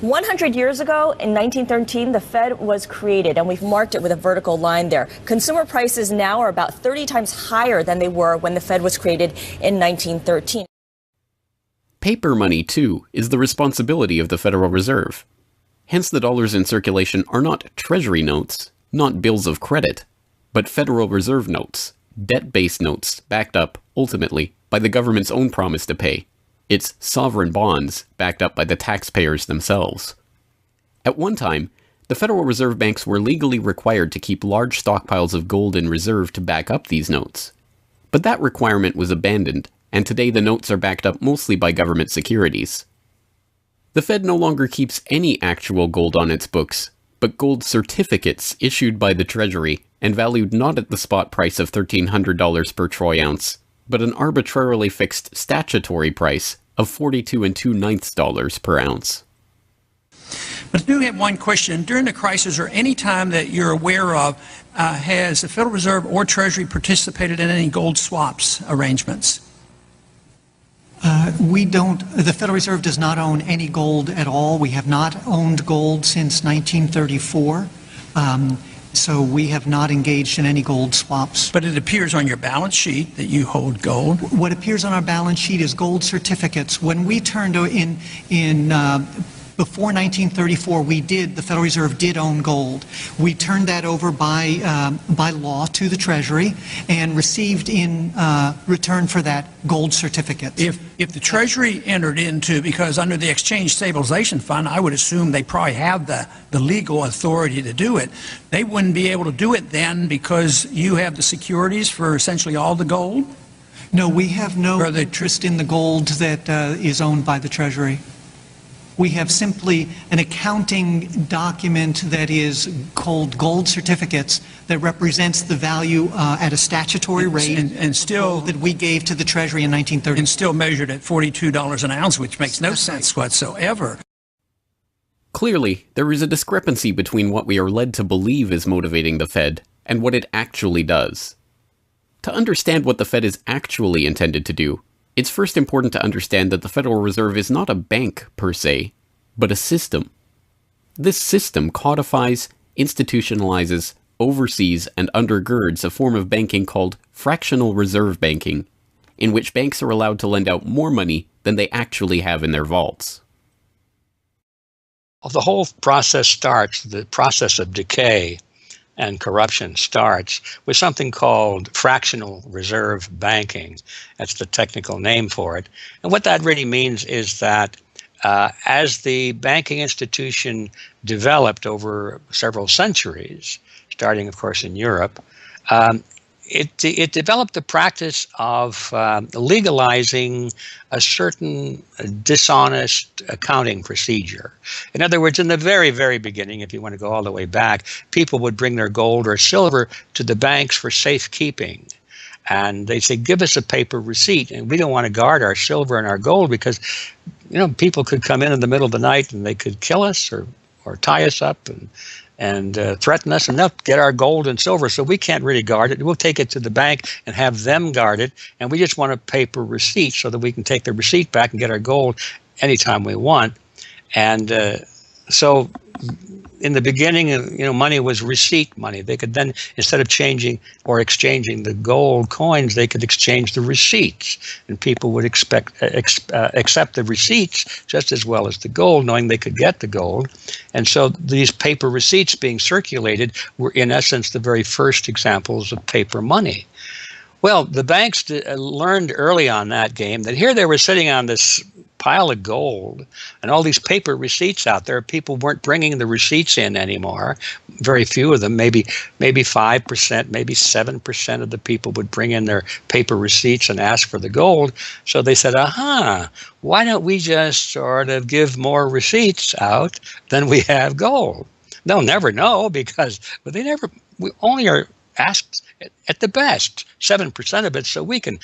100 years ago, in 1913, the Fed was created, and we've marked it with a vertical line there. Consumer prices now are about 30 times higher than they were when the Fed was created in 1913. Paper money, too, is the responsibility of the Federal Reserve. Hence, the dollars in circulation are not Treasury notes, not bills of credit, but Federal Reserve notes, debt-based notes backed up, ultimately, by the government's own promise to pay. It's sovereign bonds backed up by the taxpayers themselves. At one time, the Federal Reserve banks were legally required to keep large stockpiles of gold in reserve to back up these notes. But that requirement was abandoned, and today the notes are backed up mostly by government securities. The Fed no longer keeps any actual gold on its books, but gold certificates issued by the Treasury and valued not at the spot price of $1,300 per troy ounce, but an arbitrarily fixed statutory price of $42 2/9 per ounce. But I do have one question. During the crisis, or any time that you're aware of, has the Federal Reserve or Treasury participated in any gold swaps arrangements? The Federal Reserve does not own any gold at all. We have not owned gold since 1934. So we have not engaged in any gold swaps. But it appears on your balance sheet that you hold gold. What appears on our balance sheet is gold certificates. When we turned before 1934, the Federal Reserve did own gold. We turned that over by law to the Treasury and received in return for that gold certificates. If the Treasury entered into, because under the Exchange Stabilization Fund, I would assume they probably have the legal authority to do it, they wouldn't be able to do it then because you have the securities for essentially all the gold? No, we have no interest in the gold that is owned by the Treasury. We have simply an accounting document that is called gold certificates that represents the value at a statutory rate and still that we gave to the Treasury in 1930. And still measured at $42 an ounce, which makes no sense whatsoever. Clearly, there is a discrepancy between what we are led to believe is motivating the Fed and what it actually does. To understand what the Fed is actually intended to do, it's first important to understand that the Federal Reserve is not a bank per se, but a system. This system codifies, institutionalizes, oversees, and undergirds a form of banking called fractional reserve banking, in which banks are allowed to lend out more money than they actually have in their vaults. The whole process starts, the process of decay and corruption starts with something called fractional reserve banking. That's the technical name for it. And what that really means is that as the banking institution developed over several centuries, starting, of course, in Europe, it developed the practice of legalizing a certain dishonest accounting procedure. In other words, in the very, very beginning, if you want to go all the way back, people would bring their gold or silver to the banks for safekeeping. And they'd say, give us a paper receipt. And we don't want to guard our silver and our gold because, people could come in the middle of the night and they could kill us or tie us up and threaten us, and they'll get our gold and silver, so we can't really guard it. We'll take it to the bank and have them guard it, and we just want a paper receipt so that we can take the receipt back and get our gold anytime we want. And so in the beginning, money was receipt money. They could then, instead of changing or exchanging the gold coins, they could exchange the receipts, and people would accept the receipts just as well as the gold, knowing they could get the gold. And so these paper receipts being circulated were, in essence, the very first examples of paper money. Well, the banks learned early on that game that here they were sitting on this pile of gold and all these paper receipts out there. People weren't bringing the receipts in anymore. Very few of them, maybe 5%, maybe 7% of the people would bring in their paper receipts and ask for the gold. So they said, why don't we just sort of give more receipts out than we have gold? They'll never know because we only are asked at the best 7% of it, so we can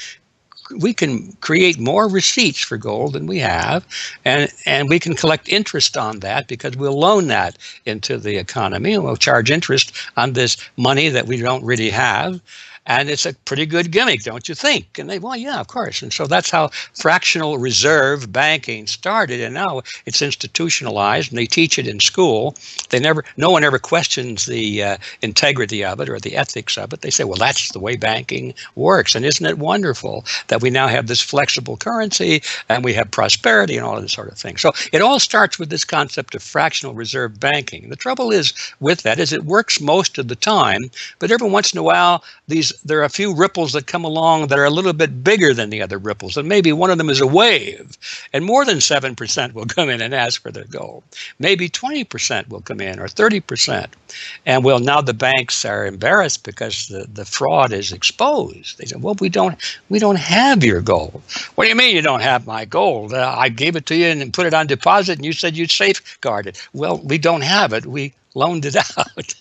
create more receipts for gold than we have, and we can collect interest on that because we'll loan that into the economy and we'll charge interest on this money that we don't really have. And it's a pretty good gimmick, don't you think? And they, well, yeah, of course. And so that's how fractional reserve banking started. And now it's institutionalized, and they teach it in school. No one ever questions the integrity of it or the ethics of it. They say, well, that's the way banking works. And isn't it wonderful that we now have this flexible currency and we have prosperity and all of this sort of thing? So it all starts with this concept of fractional reserve banking. The trouble is with that is it works most of the time, but every once in a while, there are a few ripples that come along that are a little bit bigger than the other ripples, and maybe one of them is a wave, and more than 7% will come in and ask for their gold. Maybe 20% will come in, or 30%. And well, now the banks are embarrassed because the fraud is exposed. They say, well, we don't have your gold. What do you mean you don't have my gold? I gave it to you and put it on deposit, and you said you'd safeguard it. Well, we don't have it. We loaned it out.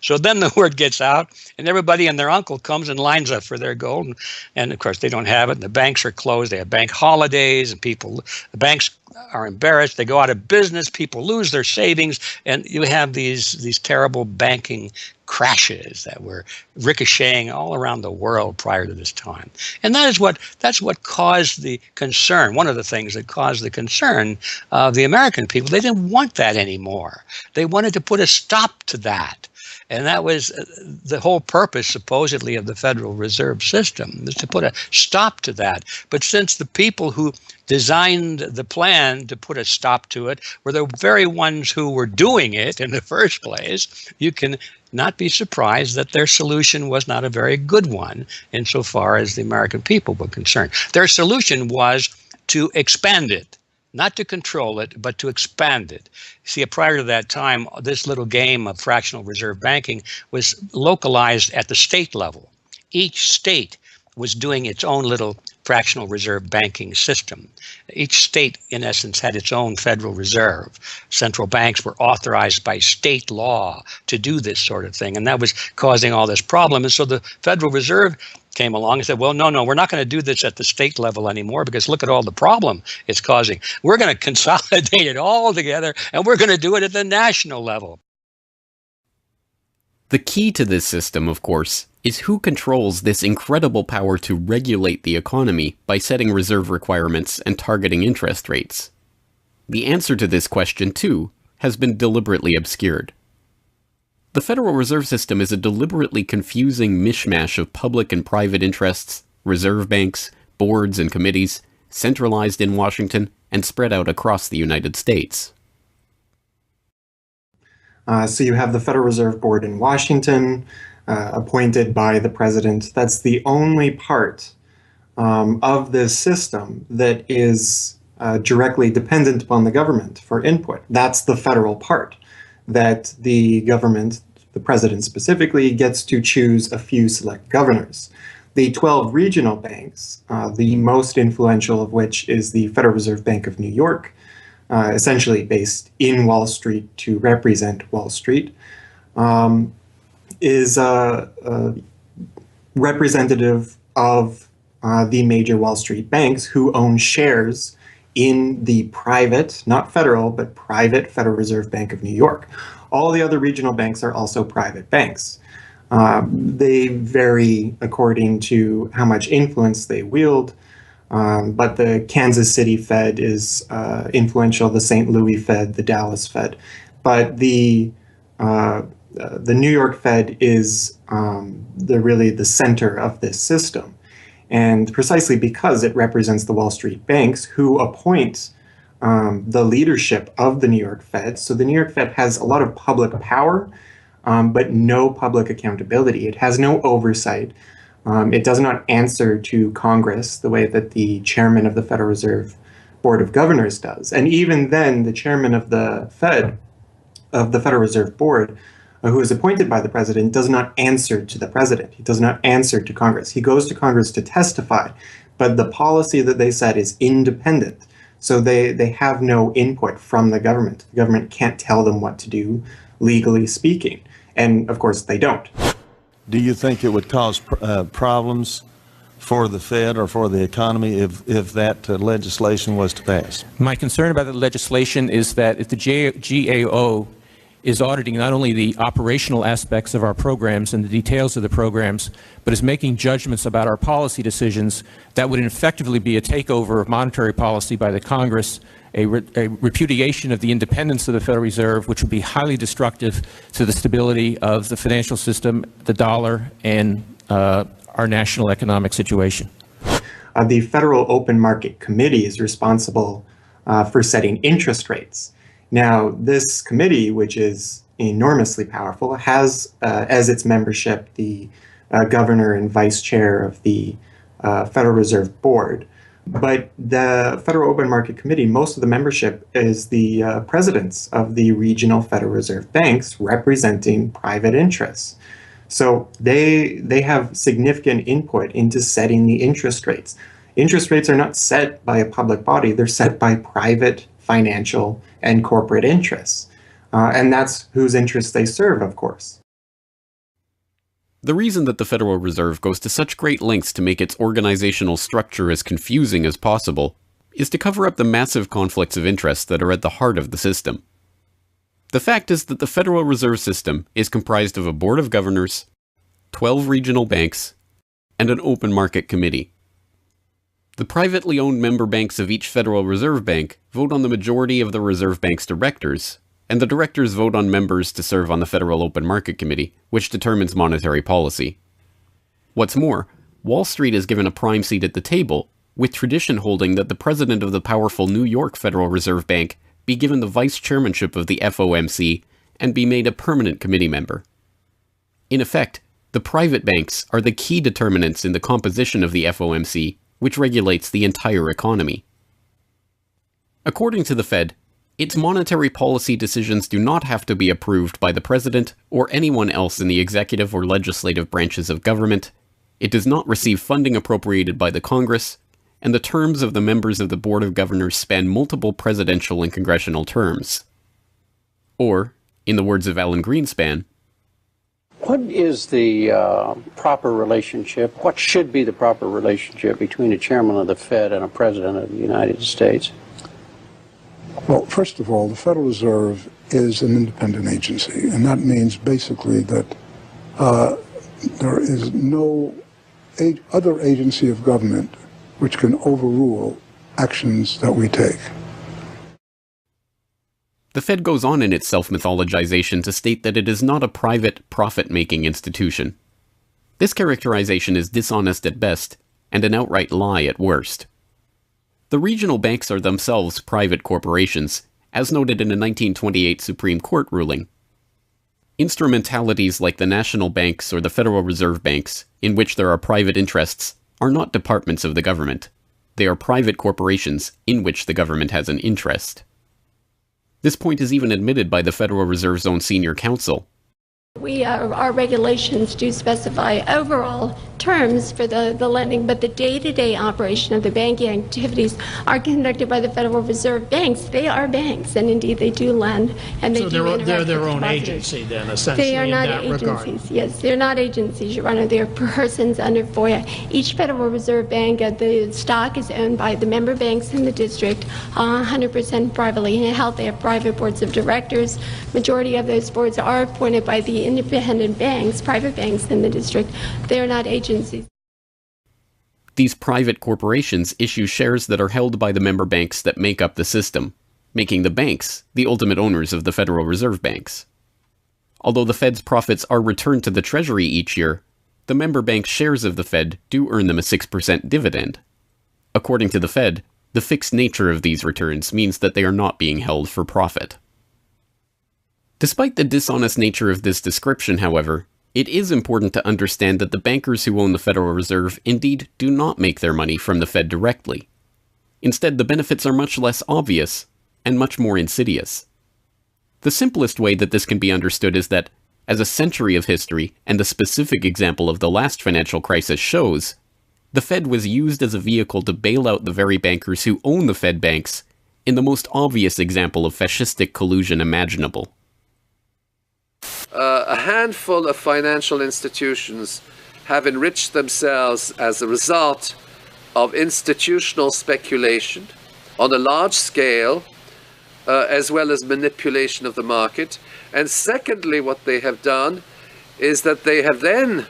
So then the word gets out, and everybody and their uncle comes and lines up for their gold. And of course, they don't have it, and the banks are closed. They have bank holidays, and the banks are embarrassed. They go out of business. People lose their savings, and you have these terrible banking crashes that were ricocheting all around the world prior to this time. And that's what caused the concern. One of the things that caused the concern of the American people, they didn't want that anymore. They wanted to put a stop to that. And that was the whole purpose, supposedly, of the Federal Reserve System, was to put a stop to that. But since the people who designed the plan to put a stop to it were the very ones who were doing it in the first place, you can not be surprised that their solution was not a very good one insofar as the American people were concerned. Their solution was to expand it. Not to control it, but to expand it. See, prior to that time, this little game of fractional reserve banking was localized at the state level. Each state was doing its own little fractional reserve banking system. Each state, in essence, had its own Federal Reserve. Central banks were authorized by state law to do this sort of thing, and that was causing all this problem. And so the Federal Reserve came along and said, well, no, we're not going to do this at the state level anymore because look at all the problem it's causing. We're going to consolidate it all together, and we're going to do it at the national level. The key to this system, of course, is who controls this incredible power to regulate the economy by setting reserve requirements and targeting interest rates. The answer to this question, too, has been deliberately obscured. The Federal Reserve System is a deliberately confusing mishmash of public and private interests, reserve banks, boards and committees, centralized in Washington and spread out across the United States. So you have the Federal Reserve Board in Washington, appointed by the president. That's the only part of this system that is directly dependent upon the government for input. That's the federal part, that the government, the president specifically, gets to choose a few select governors. The 12 regional banks, the most influential of which is the Federal Reserve Bank of New York, essentially based in Wall Street to represent Wall Street, is representative of the major Wall Street banks who own shares in the private, not federal, but private Federal Reserve Bank of New York. All the other regional banks are also private banks. They vary according to how much influence they wield, but the Kansas City Fed is influential, the St. Louis Fed, the Dallas Fed. But the New York Fed is really the center of this system. And precisely because it represents the Wall Street banks who appoint the leadership of the New York Fed. So the New York Fed has a lot of public power, but no public accountability. It has no oversight. It does not answer to Congress the way that the chairman of the Federal Reserve Board of Governors does. And even then, the chairman of the Fed, of the Federal Reserve Board, who is appointed by the president, does not answer to the president. He does not answer to Congress. He goes to Congress to testify, but the policy that they set is independent. So they have no input from the government. The government can't tell them what to do, legally speaking. And of course, they don't. Do you think it would cause problems for the Fed or for the economy if that legislation was to pass? My concern about the legislation is that if the GAO is auditing not only the operational aspects of our programs and the details of the programs, but is making judgments about our policy decisions that would effectively be a takeover of monetary policy by the Congress, a repudiation of the independence of the Federal Reserve, which would be highly destructive to the stability of the financial system, the dollar, and our national economic situation. The Federal Open Market Committee is responsible for setting interest rates. Now, this committee, which is enormously powerful, has as its membership the governor and vice chair of the Federal Reserve Board. But the Federal Open Market Committee, most of the membership is the presidents of the regional Federal Reserve banks representing private interests. So they have significant input into setting the interest rates. Interest rates are not set by a public body, they're set by private financial and corporate interests. And that's whose interests they serve, of course. The reason that the Federal Reserve goes to such great lengths to make its organizational structure as confusing as possible is to cover up the massive conflicts of interest that are at the heart of the system. The fact is that the Federal Reserve System is comprised of a board of governors, 12 regional banks, and an open market committee. The privately owned member banks of each Federal Reserve Bank vote on the majority of the Reserve Bank's directors, and the directors vote on members to serve on the Federal Open Market Committee, which determines monetary policy. What's more, Wall Street is given a prime seat at the table, with tradition holding that the president of the powerful New York Federal Reserve Bank be given the vice chairmanship of the FOMC and be made a permanent committee member. In effect, the private banks are the key determinants in the composition of the FOMC, which regulates the entire economy. According to the Fed, its monetary policy decisions do not have to be approved by the president or anyone else in the executive or legislative branches of government. It does not receive funding appropriated by the Congress, and the terms of the members of the Board of Governors span multiple presidential and congressional terms. Or, in the words of Alan Greenspan, what is the proper relationship, what should be the proper relationship between a chairman of the Fed and a president of the United States? Well, first of all, the Federal Reserve is an independent agency, and that means basically that there is no other agency of government which can overrule actions that we take. The Fed goes on in its self-mythologization to state that it is not a private, profit-making institution. This characterization is dishonest at best, and an outright lie at worst. The regional banks are themselves private corporations, as noted in a 1928 Supreme Court ruling. Instrumentalities like the national banks or the Federal Reserve Banks, in which there are private interests, are not departments of the government. They are private corporations in which the government has an interest. This point is even admitted by the Federal Reserve's own senior counsel. Our regulations do specify overall terms for the lending, but the day-to-day operation of the banking activities are conducted by the Federal Reserve banks. They are banks, and indeed they do lend, and they do interact they're their with own depositors. agency then, essentially, They are not in that agencies, regard. yes. They're not agencies, Your Honor. They're persons under FOIA. Each Federal Reserve Bank, the stock is owned by the member banks in the district, 100% privately held. They have private boards of directors. Majority of those boards are appointed by the independent banks, private banks in the district. They're not agencies. These private corporations issue shares that are held by the member banks that make up the system, making the banks the ultimate owners of the Federal Reserve Banks. Although the Fed's profits are returned to the Treasury each year, the member bank shares of the Fed do earn them a 6% dividend. According to the Fed, the fixed nature of these returns means that they are not being held for profit. Despite the dishonest nature of this description, however, it is important to understand that the bankers who own the Federal Reserve indeed do not make their money from the Fed directly. Instead, the benefits are much less obvious and much more insidious. The simplest way that this can be understood is that, as a century of history and the specific example of the last financial crisis shows, the Fed was used as a vehicle to bail out the very bankers who own the Fed banks in the most obvious example of fascistic collusion imaginable. A handful of financial institutions have enriched themselves as a result of institutional speculation on a large scale as well as manipulation of the market. And secondly, what they have done is that they have then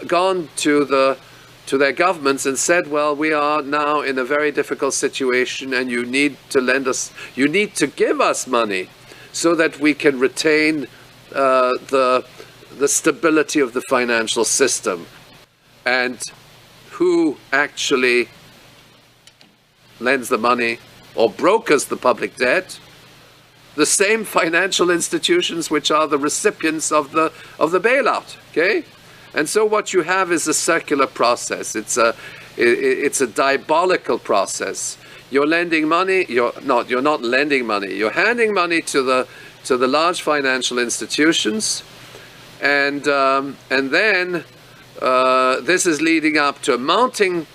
gone to their governments and said, well, we are now in a very difficult situation and you need to lend us, you need to give us money so that we can retain the stability of the financial system. And who actually lends the money or brokers the public debt? The same financial institutions which are the recipients of the bailout, okay? And so what you have is a circular process. It's a diabolical process. You're lending money, you're not lending money. You're handing money to the large financial institutions, and then this is leading up to mounting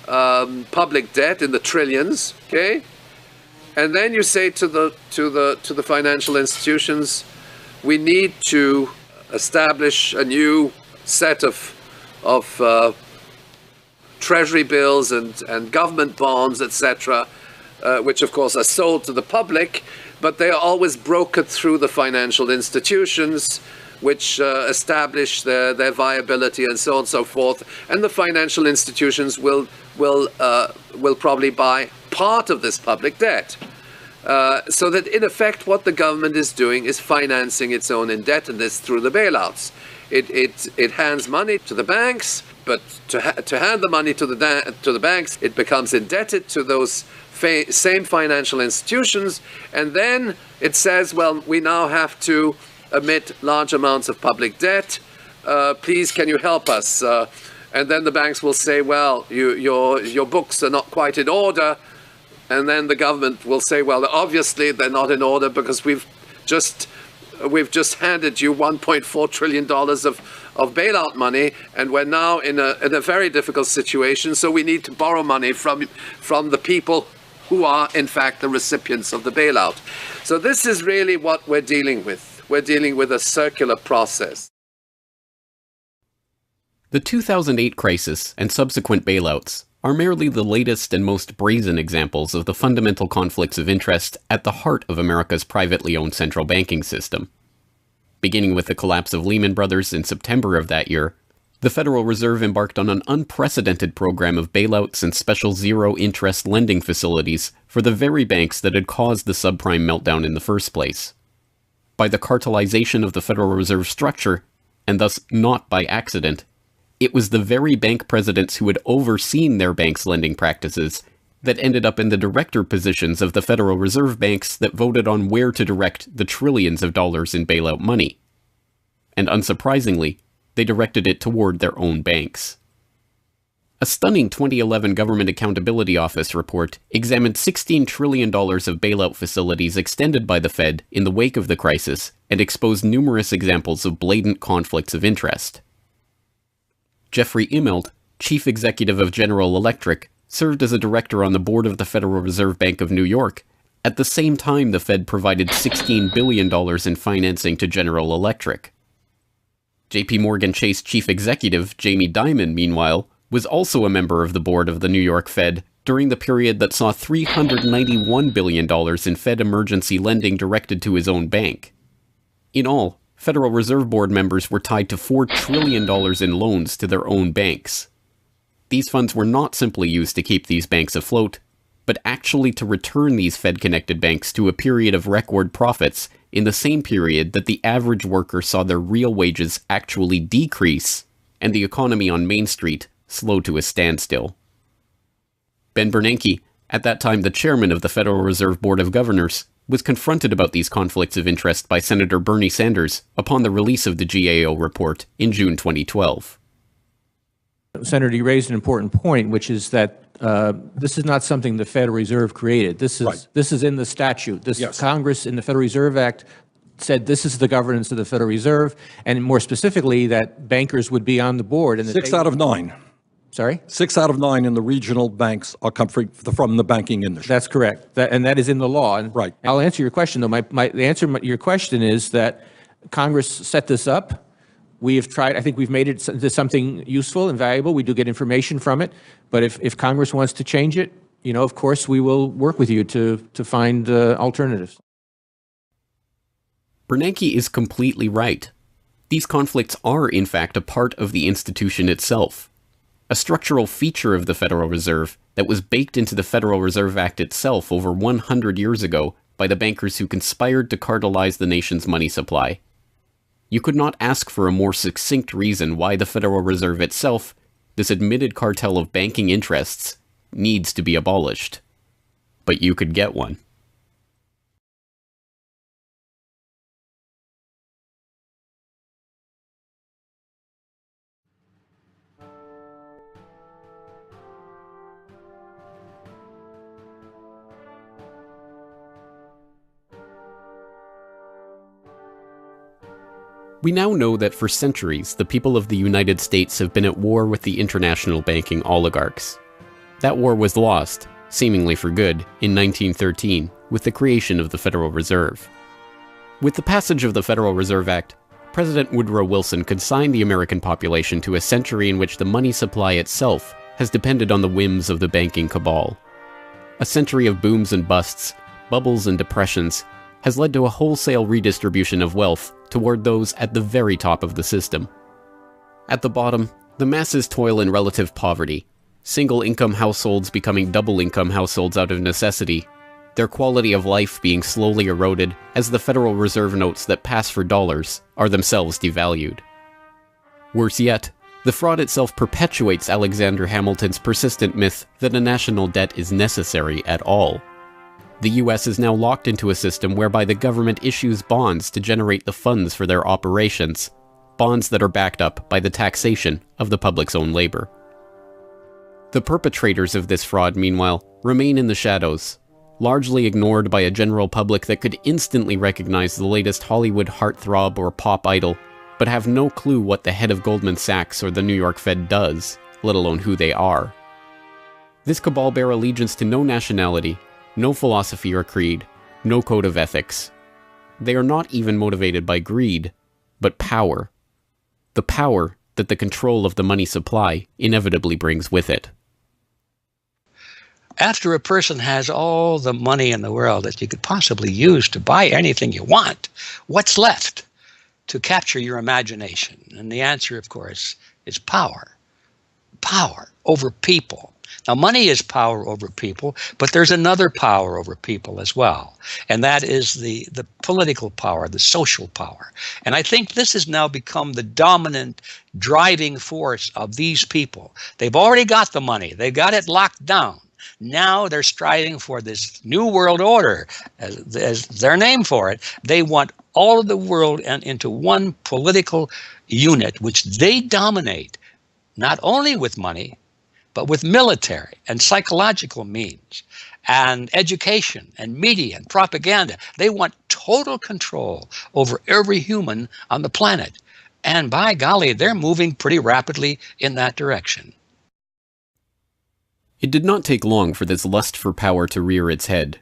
public debt in the trillions, okay? And then you say to the financial institutions, we need to establish a new set of treasury bills and government bonds, etc., which of course are sold to the public, but they are always brokered through the financial institutions, which establish their viability and so on and so forth. And the financial institutions will probably buy part of this public debt. So that in effect what the government is doing is financing its own indebtedness through the bailouts. It hands money to the banks, but to hand the money to the banks, it becomes indebted to those same financial institutions, and then it says, well, we now have to emit large amounts of public debt. Please, can you help us? And then the banks will say, well, your books are not quite in order. And then the government will say, well, obviously they're not in order because we've just handed you $1.4 trillion of bailout money, and we're now in a very difficult situation, so we need to borrow money from the people who are, in fact, the recipients of the bailout. So this is really what we're dealing with. We're dealing with a circular process. The 2008 crisis and subsequent bailouts are merely the latest and most brazen examples of the fundamental conflicts of interest at the heart of America's privately owned central banking system. Beginning with the collapse of Lehman Brothers in September of that year, the Federal Reserve embarked on an unprecedented program of bailouts and special zero-interest lending facilities for the very banks that had caused the subprime meltdown in the first place. By the cartelization of the Federal Reserve structure, and thus not by accident, it was the very bank presidents who had overseen their banks' lending practices that ended up in the director positions of the Federal Reserve banks that voted on where to direct the trillions of dollars in bailout money. And unsurprisingly, they directed it toward their own banks. A stunning 2011 Government Accountability Office report examined $16 trillion of bailout facilities extended by the Fed in the wake of the crisis and exposed numerous examples of blatant conflicts of interest. Jeffrey Immelt, chief executive of General Electric, served as a director on the board of the Federal Reserve Bank of New York. At the same time, the Fed provided $16 billion in financing to General Electric. JP Morgan Chase chief executive Jamie Dimon, meanwhile, was also a member of the board of the New York Fed during the period that saw $391 billion in Fed emergency lending directed to his own bank. In all, Federal Reserve Board members were tied to $4 trillion in loans to their own banks. These funds were not simply used to keep these banks afloat, but actually to return these Fed-connected banks to a period of record profits in the same period that the average worker saw their real wages actually decrease and the economy on Main Street slow to a standstill. Ben Bernanke, at that time the chairman of the Federal Reserve Board of Governors, was confronted about these conflicts of interest by Senator Bernie Sanders upon the release of the GAO report in June 2012. Senator, you raised an important point, which is that this is not something the Federal Reserve created. This is in the statute. Congress in the Federal Reserve Act said this is the governance of the Federal Reserve, and more specifically that bankers would be on the board. And 6 out of 9. Sorry? 6 out of 9 in the regional banks are come from the banking industry. That's correct. And that is in the law. And right. I'll answer your question, though. The answer to your question is that Congress set this up. We have tried, I think we've made it into something useful and valuable. We do get information from it. But if Congress wants to change it, of course, we will work with you to find alternatives. Bernanke is completely right. These conflicts are, in fact, a part of the institution itself, a structural feature of the Federal Reserve that was baked into the Federal Reserve Act itself over 100 years ago by the bankers who conspired to cartelize the nation's money supply. You could not ask for a more succinct reason why the Federal Reserve itself, this admitted cartel of banking interests, needs to be abolished. But you could get one. We now know that for centuries, the people of the United States have been at war with the international banking oligarchs. That war was lost, seemingly for good, in 1913, with the creation of the Federal Reserve. With the passage of the Federal Reserve Act, President Woodrow Wilson consigned the American population to a century in which the money supply itself has depended on the whims of the banking cabal. A century of booms and busts, bubbles and depressions, has led to a wholesale redistribution of wealth toward those at the very top of the system. At the bottom, the masses toil in relative poverty, single-income households becoming double-income households out of necessity, their quality of life being slowly eroded as the Federal Reserve notes that pass for dollars are themselves devalued. Worse yet, the fraud itself perpetuates Alexander Hamilton's persistent myth that a national debt is necessary at all. The US is now locked into a system whereby the government issues bonds to generate the funds for their operations, bonds that are backed up by the taxation of the public's own labor. The perpetrators of this fraud, meanwhile, remain in the shadows, largely ignored by a general public that could instantly recognize the latest Hollywood heartthrob or pop idol, but have no clue what the head of Goldman Sachs or the New York Fed does, let alone who they are. This cabal bear allegiance to no nationality, no philosophy or creed, no code of ethics. They are not even motivated by greed, but power. The power that the control of the money supply inevitably brings with it. After a person has all the money in the world that you could possibly use to buy anything you want, what's left to capture your imagination? And the answer, of course, is power. Power over people. Now, money is power over people, but there's another power over people as well, and that is the political power, the social power. And I think this has now become the dominant driving force of these people. They've already got the money. They've got it locked down. Now they're striving for this new world order, as their name for it. They want all of the world into one political unit, which they dominate, not only with money, but with military and psychological means and education and media and propaganda. They want total control over every human on the planet. And by golly, they're moving pretty rapidly in that direction. It did not take long for this lust for power to rear its head.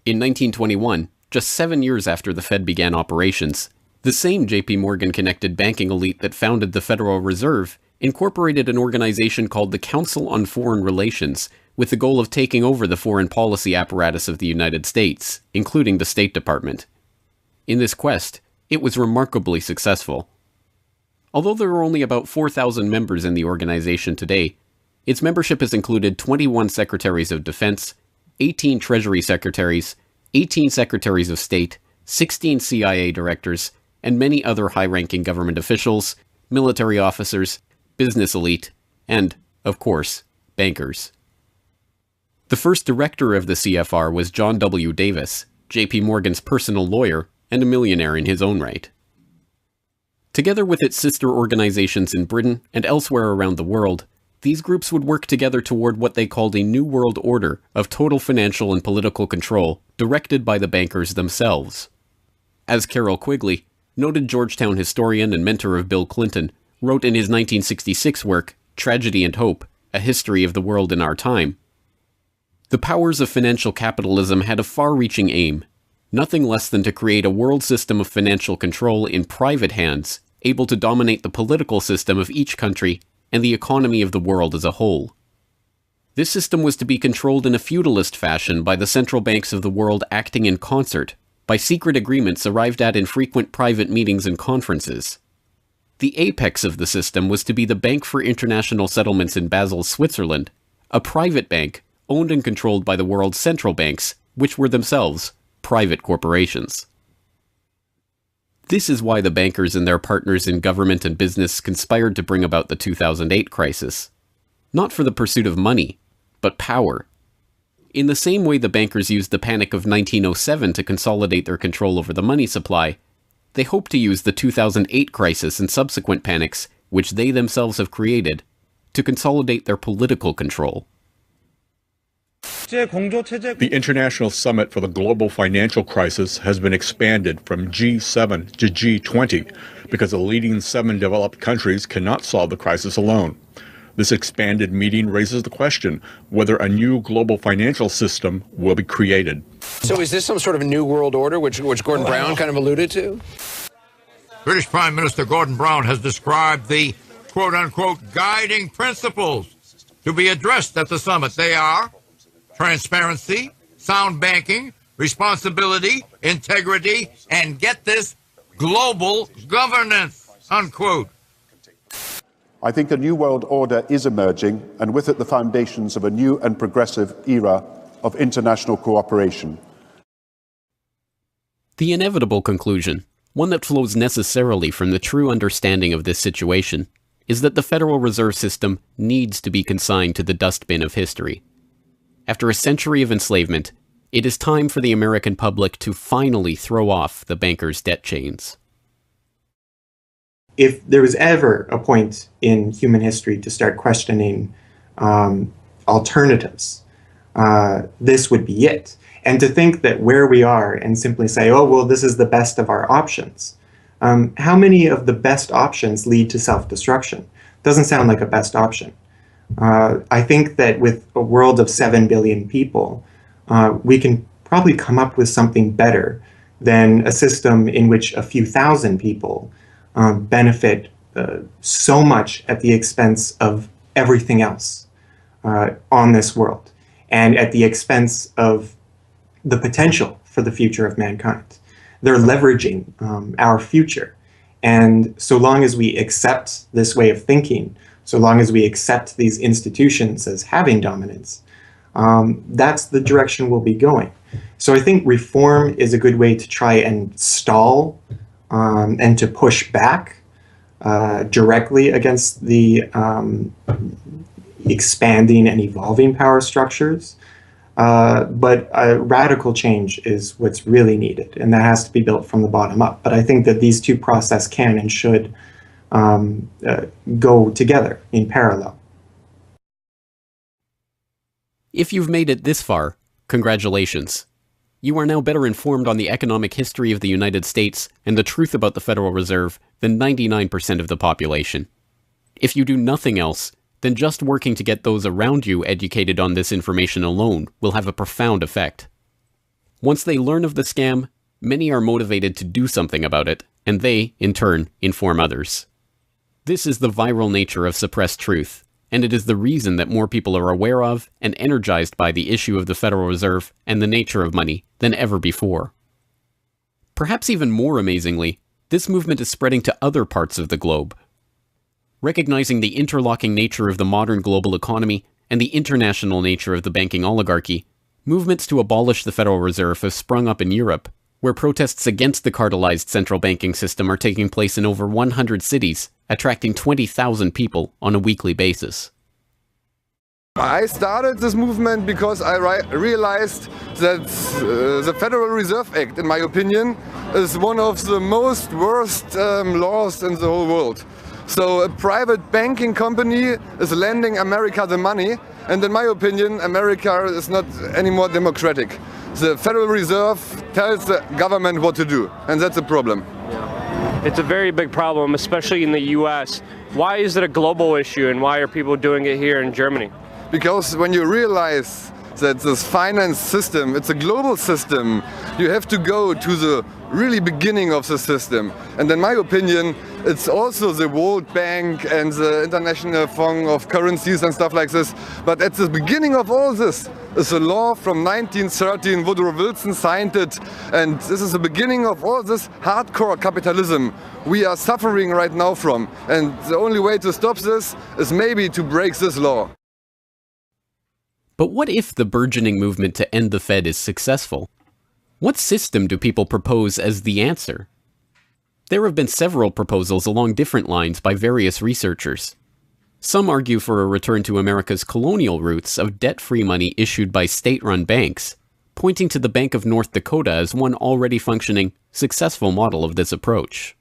In 1921, just 7 years after the Fed began operations, the same J.P. Morgan-connected banking elite that founded the Federal Reserve incorporated an organization called the Council on Foreign Relations with the goal of taking over the foreign policy apparatus of the United States, including the State Department. In this quest, it was remarkably successful. Although there are only about 4,000 members in the organization today, its membership has included 21 Secretaries of Defense, 18 Treasury Secretaries, 18 Secretaries of State, 16 CIA directors, and many other high-ranking government officials, military officers, business elite, and, of course, bankers. The first director of the CFR was John W. Davis, J.P. Morgan's personal lawyer and a millionaire in his own right. Together with its sister organizations in Britain and elsewhere around the world, these groups would work together toward what they called a New World Order of total financial and political control directed by the bankers themselves. As Carroll Quigley, noted Georgetown historian and mentor of Bill Clinton, wrote in his 1966 work, Tragedy and Hope, A History of the World in Our Time, the powers of financial capitalism had a far-reaching aim, nothing less than to create a world system of financial control in private hands, able to dominate the political system of each country and the economy of the world as a whole. This system was to be controlled in a feudalist fashion by the central banks of the world acting in concert, by secret agreements arrived at in frequent private meetings and conferences. The apex of the system was to be the Bank for International Settlements in Basel, Switzerland, a private bank owned and controlled by the world's central banks, which were themselves private corporations. This is why the bankers and their partners in government and business conspired to bring about the 2008 crisis. Not for the pursuit of money, but power. In the same way the bankers used the panic of 1907 to consolidate their control over the money supply, they hope to use the 2008 crisis and subsequent panics, which they themselves have created, to consolidate their political control. The International Summit for the Global Financial Crisis has been expanded from G7 to G20 because the leading 7 developed countries cannot solve the crisis alone. This expanded meeting raises the question whether a new global financial system will be created. So is this some sort of a new world order, which Gordon Brown kind of alluded to? British Prime Minister Gordon Brown has described the quote-unquote guiding principles to be addressed at the summit. They are transparency, sound banking, responsibility, integrity, and get this, global governance, unquote. I think a new world order is emerging, and with it the foundations of a new and progressive era of international cooperation. The inevitable conclusion, one that flows necessarily from the true understanding of this situation, is that the Federal Reserve System needs to be consigned to the dustbin of history. After a century of enslavement, it is time for the American public to finally throw off the bankers' debt chains. If there was ever a point in human history to start questioning alternatives, this would be it. And to think that where we are and simply say, oh, well, this is the best of our options. How many of the best options lead to self-destruction? Doesn't sound like a best option. I think that with a world of 7 billion people, we can probably come up with something better than a system in which a few thousand people benefit so much at the expense of everything else on this world, and at the expense of the potential for the future of mankind. They're leveraging our future. And so long as we accept this way of thinking, so long as we accept these institutions as having dominance, that's the direction we'll be going. So I think reform is a good way to try and stall and to push back directly against the expanding and evolving power structures. But radical change is what's really needed, and that has to be built from the bottom up. But I think that these two processes can and should go together in parallel. If you've made it this far, congratulations. You are now better informed on the economic history of the United States and the truth about the Federal Reserve than 99% of the population. If you do nothing else, then just working to get those around you educated on this information alone will have a profound effect. Once they learn of the scam, many are motivated to do something about it, and they, in turn, inform others. This is the viral nature of suppressed truth, and it is the reason that more people are aware of and energized by the issue of the Federal Reserve and the nature of money than ever before. Perhaps even more amazingly, this movement is spreading to other parts of the globe. Recognizing the interlocking nature of the modern global economy and the international nature of the banking oligarchy, movements to abolish the Federal Reserve have sprung up in Europe, where protests against the cartelized central banking system are taking place in over 100 cities, attracting 20,000 people on a weekly basis. I started this movement because I realized that the Federal Reserve Act, in my opinion, is one of the most worst laws in the whole world. So a private banking company is lending America the money, and in my opinion, America is not any more democratic. The Federal Reserve tells the government what to do, and that's a problem. It's a very big problem, especially in the US. Why is it a global issue, and why are people doing it here in Germany? Because when you realize that this finance system, it's a global system, you have to go to the really beginning of the system. And in my opinion, It's also the World Bank and the International Fund of Currencies and stuff like this. But at the beginning of all this is a law from 1913. Woodrow Wilson signed it. And this is the beginning of all this hardcore capitalism we are suffering right now from. And the only way to stop this is maybe to break this law. But what if the burgeoning movement to end the Fed is successful? What system do people propose as the answer? There have been several proposals along different lines by various researchers. Some argue for a return to America's colonial roots of debt-free money issued by state-run banks, pointing to the Bank of North Dakota as one already functioning, successful model of this approach.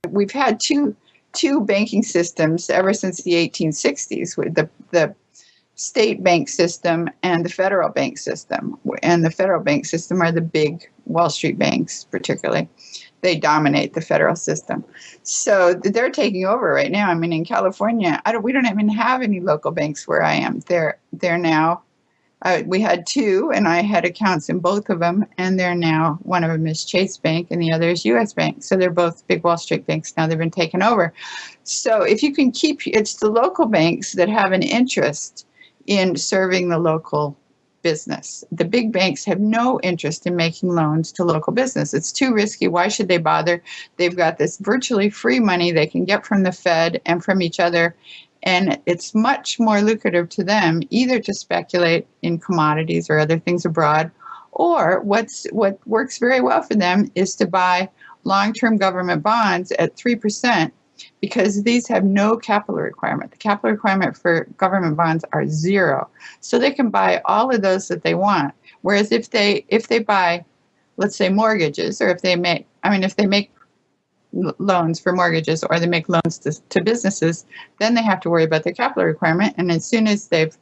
We've had two banking systems ever since the 1860s, with the state bank system and the federal bank system. And the federal bank system are the big Wall Street banks, particularly. They dominate the federal system. So they're taking over right now. I mean, in California, we don't even have any local banks where I am. They're now, we had two, and I had accounts in both of them, and they're now, one of them is Chase Bank and the other is U.S. Bank. So they're both big Wall Street banks now. They've been taken over. So if you can keep, it's the local banks that have an interest in serving the local business. The big banks have no interest in making loans to local business. It's too risky. Why should they bother? They've got this virtually free money they can get from the Fed and from each other, and it's much more lucrative to them either to speculate in commodities or other things abroad, or what works very well for them is to buy long-term government bonds at 3%, because these have no capital requirement. The capital requirement for government bonds are zero. So they can buy all of those that they want. Whereas if they buy, let's say, mortgages, or if they make loans for mortgages, or they make loans to businesses, then they have to worry about their capital requirement. And as soon as they've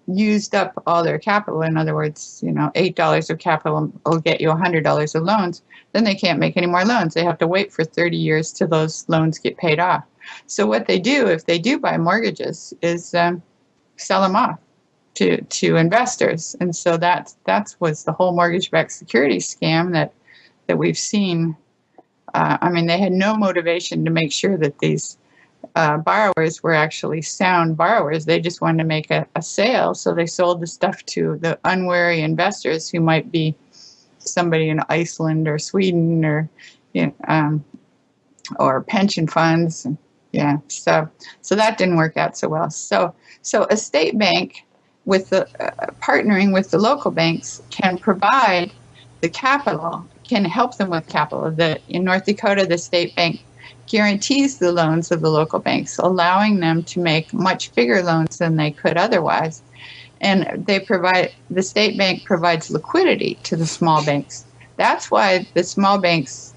used up all their capital, in other words, $8 of capital will get you $100 of loans, then they can't make any more loans. They have to wait for 30 years till those loans get paid off. So what they do, if they do buy mortgages, is sell them off to investors. And so that was the whole mortgage-backed securities scam that we've seen. I mean, they had no motivation to make sure that these borrowers were actually sound borrowers. They just wanted to make a sale, so they sold the stuff to the unwary investors who might be somebody in Iceland or Sweden or pension funds. Yeah, so that didn't work out so well. So a state bank with the partnering with the local banks can provide the capital, can help them with capital. In North Dakota, the state bank guarantees the loans of the local banks, allowing them to make much bigger loans than they could otherwise. And the state bank provides liquidity to the small banks. That's why the small banks,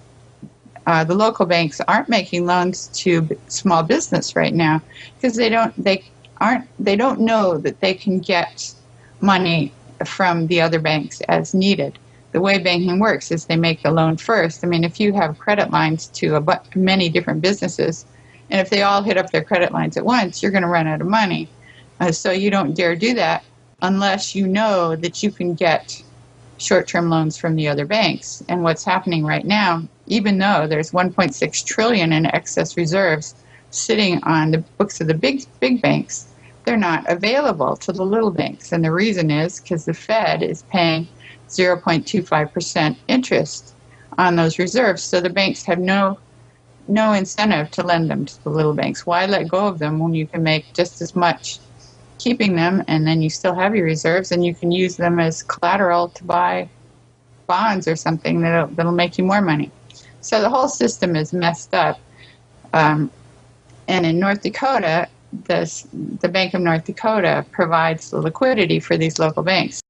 the local banks, aren't making loans to small business right now, because they don't know that they can get money from the other banks as needed. The way banking works is they make the loan first. I mean, if you have credit lines to many different businesses, and if they all hit up their credit lines at once, you're going to run out of money. So you don't dare do that unless you know that you can get short-term loans from the other banks. And what's happening right now, even though there's $1.6 trillion in excess reserves sitting on the books of the big banks, they're not available to the little banks. And the reason is because the Fed is paying 0.25% interest on those reserves. So the banks have no incentive to lend them to the little banks. Why let go of them when you can make just as much keeping them, and then you still have your reserves, and you can use them as collateral to buy bonds or something that'll make you more money. So the whole system is messed up. And in North Dakota, the Bank of North Dakota provides the liquidity for these local banks.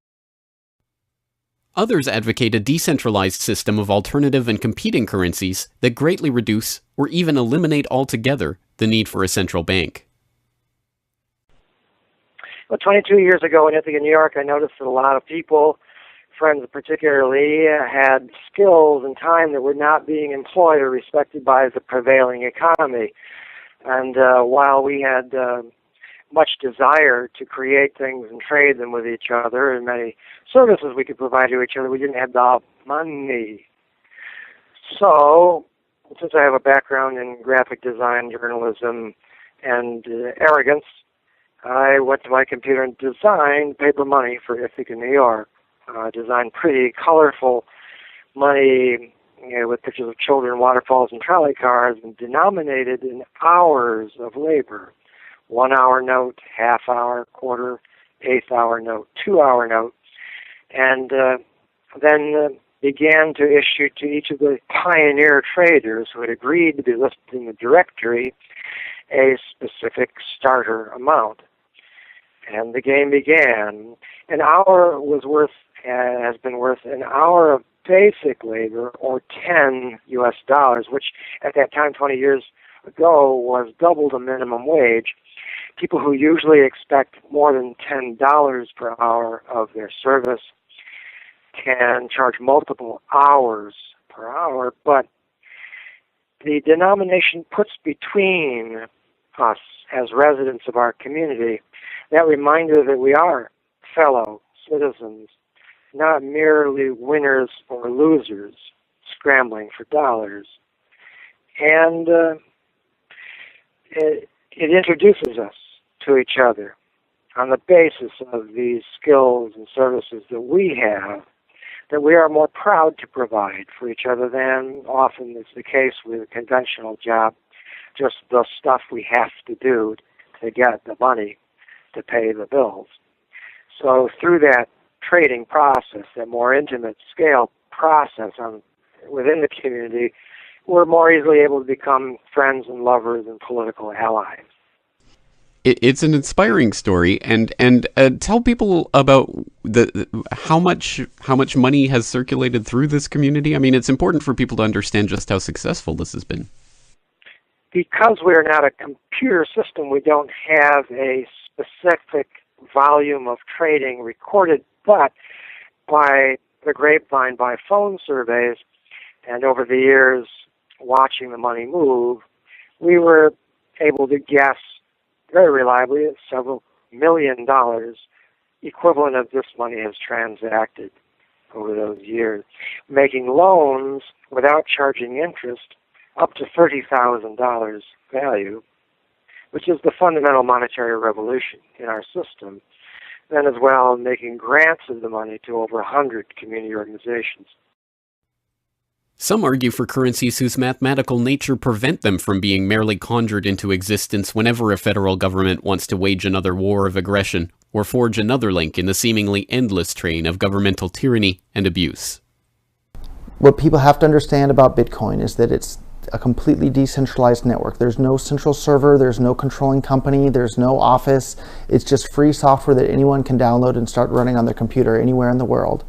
Others advocate a decentralized system of alternative and competing currencies that greatly reduce or even eliminate altogether the need for a central bank. Well, 22 years ago in Ithaca, New York, I noticed that a lot of people, friends particularly, had skills and time that were not being employed or respected by the prevailing economy. And while we had much desire to create things and trade them with each other, and many services we could provide to each other, we didn't have the money. So since I have a background in graphic design, journalism, and arrogance, I went to my computer and designed paper money for Ithaca, New York. Designed pretty colorful money, with pictures of children, waterfalls, and trolley cars, and denominated in hours of labor. 1 hour note, half hour, quarter, eighth hour note, 2 hour note, and then began to issue to each of the pioneer traders who had agreed to be listed in the directory a specific starter amount. And the game began. An hour has been worth an hour of basic labor, or $10 US, which at that time, 20 years ago, was double the minimum wage. People who usually expect more than $10 per hour of their service can charge multiple hours per hour, but the denomination puts between us as residents of our community that reminder that we are fellow citizens, not merely winners or losers scrambling for dollars. And it introduces us to each other on the basis of these skills and services that we have, that we are more proud to provide for each other than often is the case with a conventional job, just the stuff we have to do to get the money to pay the bills. So through that trading process, that more intimate scale process within the community, we're more easily able to become friends and lovers and political allies. It's an inspiring story, and tell people about how much money has circulated through this community. I mean, it's important for people to understand just how successful this has been. Because we're not a computer system, we don't have a specific volume of trading recorded, but by the grapevine, by phone surveys, and over the years watching the money move, we were able to guess very reliably at several $1 million equivalent of this money has transacted over those years, making loans without charging interest up to $30,000 value, which is the fundamental monetary revolution in our system. Then as well, making grants of the money to over 100 community organizations. Some argue for currencies whose mathematical nature prevent them from being merely conjured into existence whenever a federal government wants to wage another war of aggression or forge another link in the seemingly endless train of governmental tyranny and abuse. What people have to understand about Bitcoin is that it's a completely decentralized network. There's no central server, there's no controlling company, there's no office. It's just free software that anyone can download and start running on their computer anywhere in the world.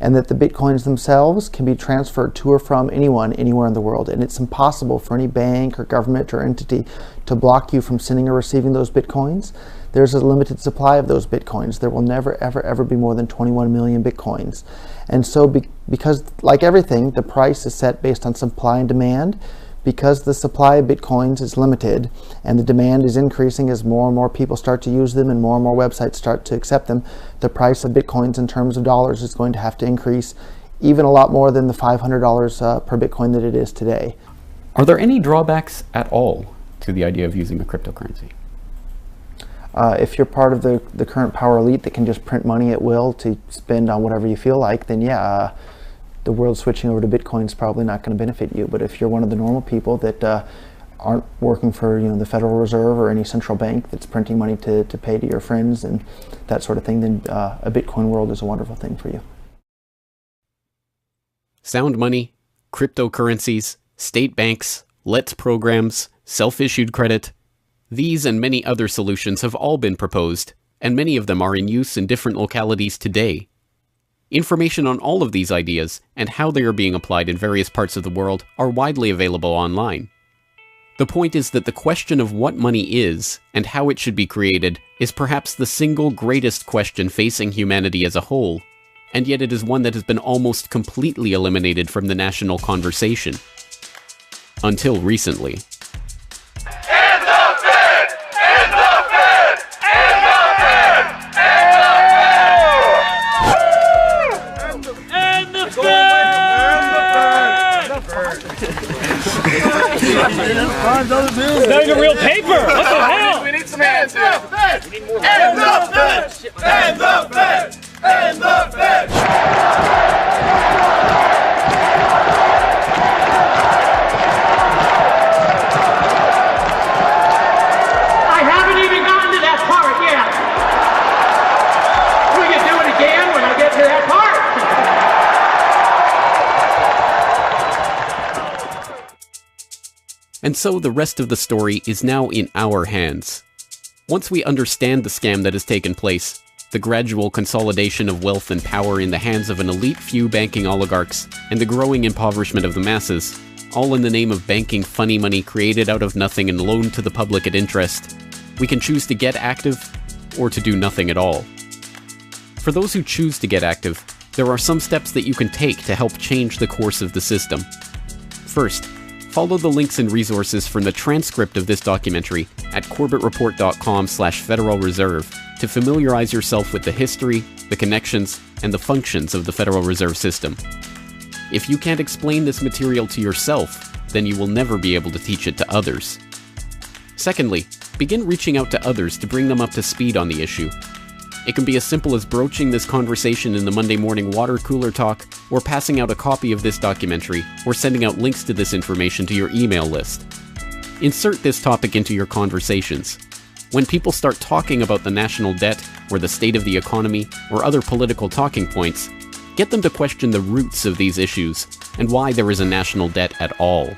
And that the Bitcoins themselves can be transferred to or from anyone anywhere in the world. And it's impossible for any bank or government or entity to block you from sending or receiving those Bitcoins. There's a limited supply of those Bitcoins. There will never, ever, ever be more than 21 million Bitcoins. And so because, like everything, the price is set based on supply and demand, because the supply of Bitcoins is limited and the demand is increasing as more and more people start to use them and more websites start to accept them, the price of Bitcoins in terms of dollars is going to have to increase even a lot more than the $500 per Bitcoin that it is today. Are there any drawbacks at all to the idea of using a cryptocurrency? If you're part of the current power elite that can just print money at will to spend on whatever you feel like, then yeah, the world switching over to Bitcoin is probably not going to benefit you. But if you're one of the normal people that aren't working for the Federal Reserve or any central bank that's printing money to pay to your friends and that sort of thing, then a Bitcoin world is a wonderful thing for you. Sound money, cryptocurrencies, state banks, LETS programs, self-issued credit. These and many other solutions have all been proposed, and many of them are in use in different localities today. Information on all of these ideas and how they are being applied in various parts of the world are widely available online. The point is that the question of what money is and how it should be created is perhaps the single greatest question facing humanity as a whole, and yet it is one that has been almost completely eliminated from the national conversation. Until recently. And the Fed! And the Fed! And the Fed! I haven't even gotten to that part yet. We can do it again when I get to that part. And so the rest of the story is now in our hands. Once we understand the scam that has taken place, the gradual consolidation of wealth and power in the hands of an elite few banking oligarchs, and the growing impoverishment of the masses, all in the name of banking funny money created out of nothing and loaned to the public at interest, we can choose to get active or to do nothing at all. For those who choose to get active, there are some steps that you can take to help change the course of the system. First, follow the links and resources from the transcript of this documentary at corbettreport.com/Federal Reserve to familiarize yourself with the history, the connections, and the functions of the Federal Reserve System. If you can't explain this material to yourself, then you will never be able to teach it to others. Secondly, begin reaching out to others to bring them up to speed on the issue. It can be as simple as broaching this conversation in the Monday morning water cooler talk, or passing out a copy of this documentary, or sending out links to this information to your email list. Insert this topic into your conversations. When people start talking about the national debt, or the state of the economy, or other political talking points, get them to question the roots of these issues, and why there is a national debt at all.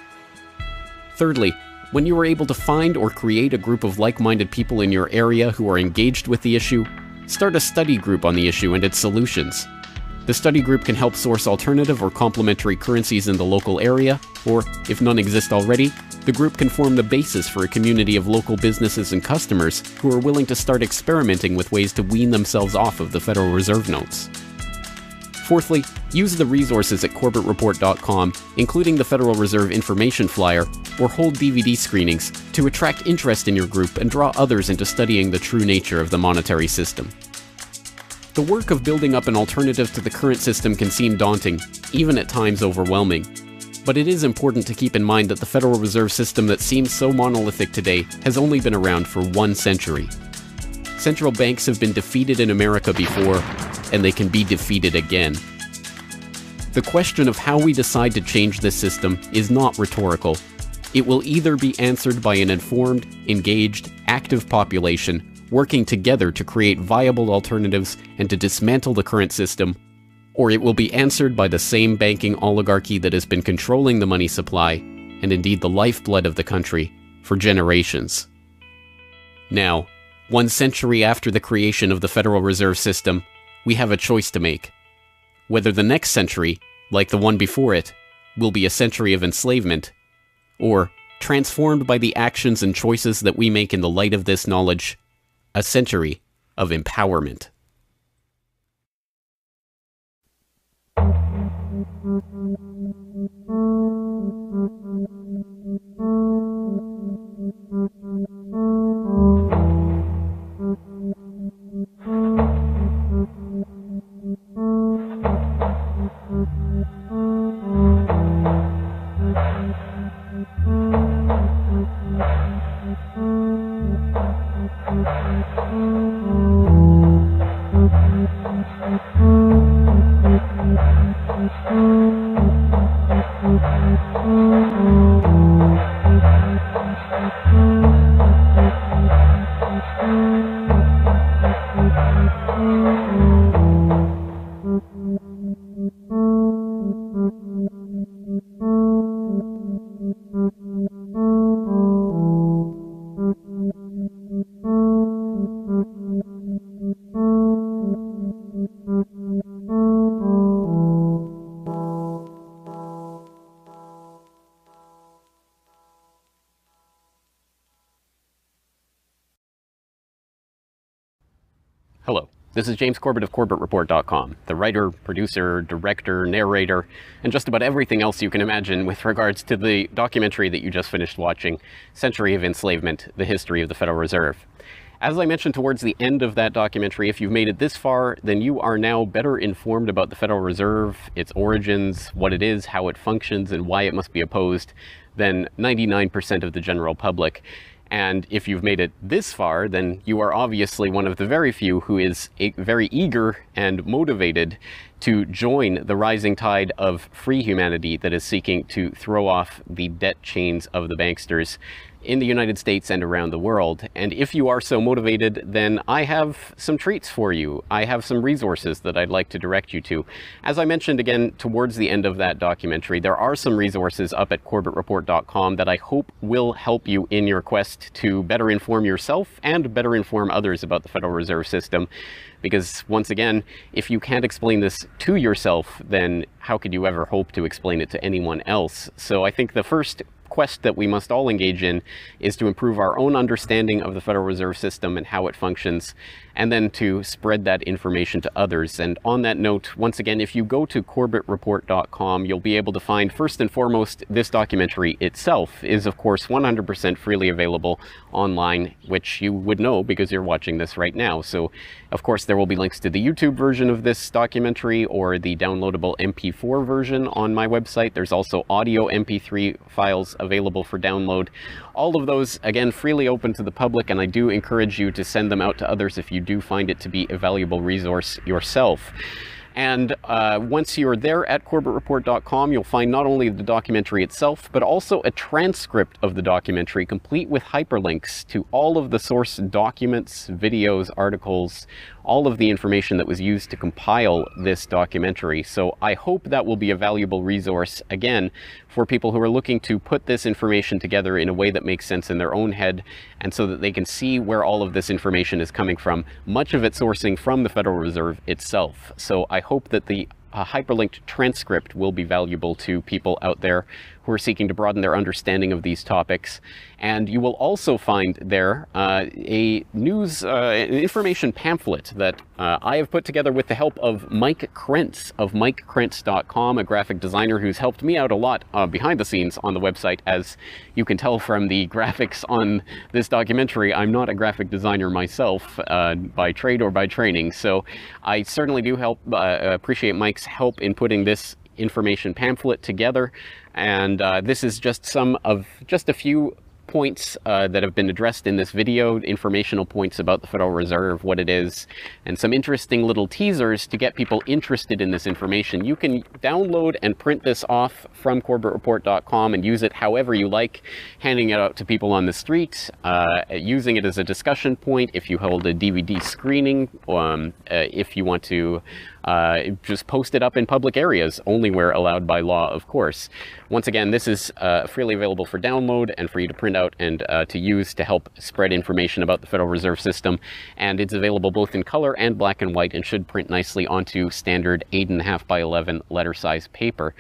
Thirdly, when you are able to find or create a group of like-minded people in your area who are engaged with the issue, start a study group on the issue and its solutions. The study group can help source alternative or complementary currencies in the local area, or, if none exist already, the group can form the basis for a community of local businesses and customers who are willing to start experimenting with ways to wean themselves off of the Federal Reserve notes. Fourthly, use the resources at corbettreport.com, including the Federal Reserve information flyer, or hold DVD screenings to attract interest in your group and draw others into studying the true nature of the monetary system. The work of building up an alternative to the current system can seem daunting, even at times overwhelming. But it is important to keep in mind that the Federal Reserve System that seems so monolithic today has only been around for 1 century. Central banks have been defeated in America before, and they can be defeated again. The question of how we decide to change this system is not rhetorical. It will either be answered by an informed, engaged, active population working together to create viable alternatives and to dismantle the current system, or it will be answered by the same banking oligarchy that has been controlling the money supply, and indeed the lifeblood of the country, for generations. Now, 1 century after the creation of the Federal Reserve System, we have a choice to make. Whether the next century, like the one before it, will be a century of enslavement, or, transformed by the actions and choices that we make in the light of this knowledge, a century of empowerment. Hello, this is James Corbett of CorbettReport.com, the writer, producer, director, narrator, and just about everything else you can imagine with regards to the documentary that you just finished watching, Century of Enslavement, The History of the Federal Reserve. As I mentioned towards the end of that documentary, if you've made it this far, then you are now better informed about the Federal Reserve, its origins, what it is, how it functions, and why it must be opposed than 99% of the general public. And if you've made it this far, then you are obviously one of the very few who is very eager and motivated to join the rising tide of free humanity that is seeking to throw off the debt chains of the banksters in the United States and around the world. And if you are so motivated, then I have some treats for you. I have some resources that I'd like to direct you to. As I mentioned again towards the end of that documentary, there are some resources up at CorbettReport.com that I hope will help you in your quest to better inform yourself and better inform others about the Federal Reserve System. Because once again, if you can't explain this to yourself, then how could you ever hope to explain it to anyone else? So I think the first quest that we must all engage in is to improve our own understanding of the Federal Reserve System and how it functions, and then to spread that information to others. And on that note, once again, if you go to CorbettReport.com, you'll be able to find, first and foremost, this documentary itself is, of course, 100% freely available online, which you would know because you're watching this right now. So, of course, there will be links to the YouTube version of this documentary or the downloadable MP4 version on my website. There's also audio MP3 files available for download. All of those, again, freely open to the public, and I do encourage you to send them out to others if you do find it to be a valuable resource yourself. And once you're there at CorbettReport.com, you'll find not only the documentary itself, but also a transcript of the documentary, complete with hyperlinks to all of the source documents, videos, articles, all of the information that was used to compile this documentary. So I hope that will be a valuable resource, again, for people who are looking to put this information together in a way that makes sense in their own head, and so that they can see where all of this information is coming from, much of it sourcing from the Federal Reserve itself. So I hope that the hyperlinked transcript will be valuable to people out there who are seeking to broaden their understanding of these topics. And you will also find there a news information pamphlet that I have put together with the help of Mike Krentz of MikeKrentz.com, a graphic designer who's helped me out a lot behind the scenes on the website. As you can tell from the graphics on this documentary, I'm not a graphic designer myself by trade or by training, so I certainly do appreciate Mike's help in putting this information pamphlet together. And this is just a few points that have been addressed in this video, informational points about the Federal Reserve, what it is, and some interesting little teasers to get people interested in this information. You can download and print this off from CorbettReport.com and use it however you like, handing it out to people on the street, using it as a discussion point if you hold a DVD screening, if you want to just post it up in public areas, only where allowed by law, of course. Once again, this is freely available for download and for you to print out and to use to help spread information about the Federal Reserve System. And it's available both in color and black and white, and should print nicely onto standard 8.5 by 11 letter size paper.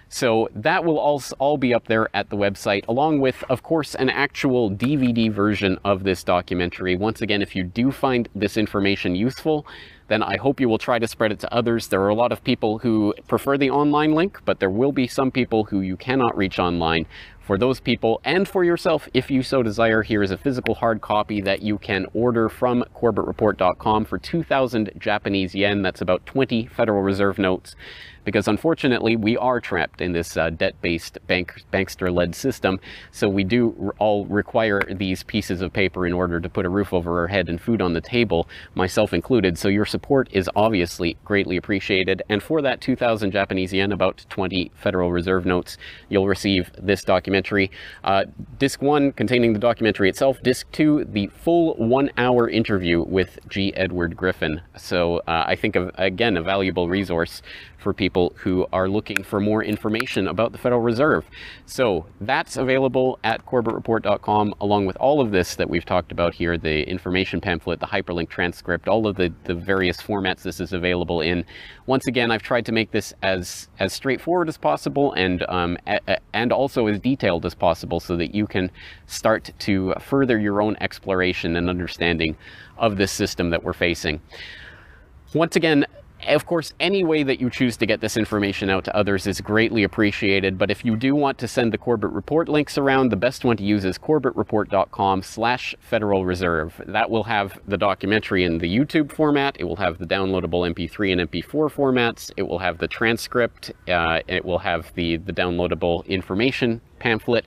So that will all be up there at the website, along with, of course, an actual DVD version of this documentary. Once again, if you do find this information useful, then I hope you will try to spread it to others. There are a lot of people who prefer the online link, but there will be some people who you cannot reach online. For those people, and for yourself, if you so desire, here is a physical hard copy that you can order from CorbettReport.com for 2,000 Japanese yen. That's about 20 Federal Reserve notes. Because unfortunately, we are trapped in this debt-based bankster-led system, so we do all require these pieces of paper in order to put a roof over our head and food on the table, myself included. So your support is obviously greatly appreciated. And for that 2,000 Japanese yen, about 20 Federal Reserve notes, you'll receive this documentary. Disc 1 containing the documentary itself. Disc 2, the full 1-hour interview with G. Edward Griffin. So I think, again, a valuable resource for people who are looking for more information about the Federal Reserve. So that's available at CorbettReport.com, along with all of this that we've talked about here, the information pamphlet, the hyperlink transcript, all of the various formats this is available in. Once again, I've tried to make this as straightforward as possible and also as detailed as possible, so that you can start to further your own exploration and understanding of this system that we're facing. Once again, of course, any way that you choose to get this information out to others is greatly appreciated, but if you do want to send the Corbett Report links around, the best one to use is CorbettReport.com/Federal Reserve. That will have the documentary in the YouTube format, it will have the downloadable MP3 and MP4 formats, it will have the transcript, it will have the downloadable information pamphlet,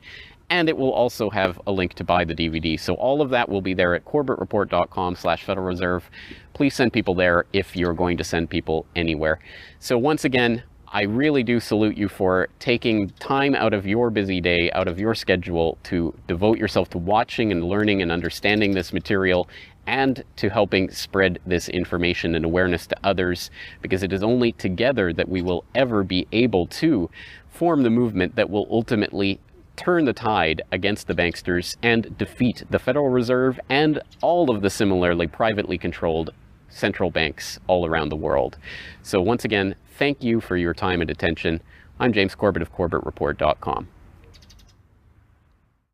And it will also have a link to buy the DVD. So all of that will be there at corbettreport.com/Federal Reserve. Please send people there if you're going to send people anywhere. So once again, I really do salute you for taking time out of your busy day, out of your schedule, to devote yourself to watching and learning and understanding this material, and to helping spread this information and awareness to others, because it is only together that we will ever be able to form the movement that will ultimately turn the tide against the banksters and defeat the Federal Reserve and all of the similarly privately controlled central banks all around the world. So once again, thank you for your time and attention. I'm James Corbett of CorbettReport.com.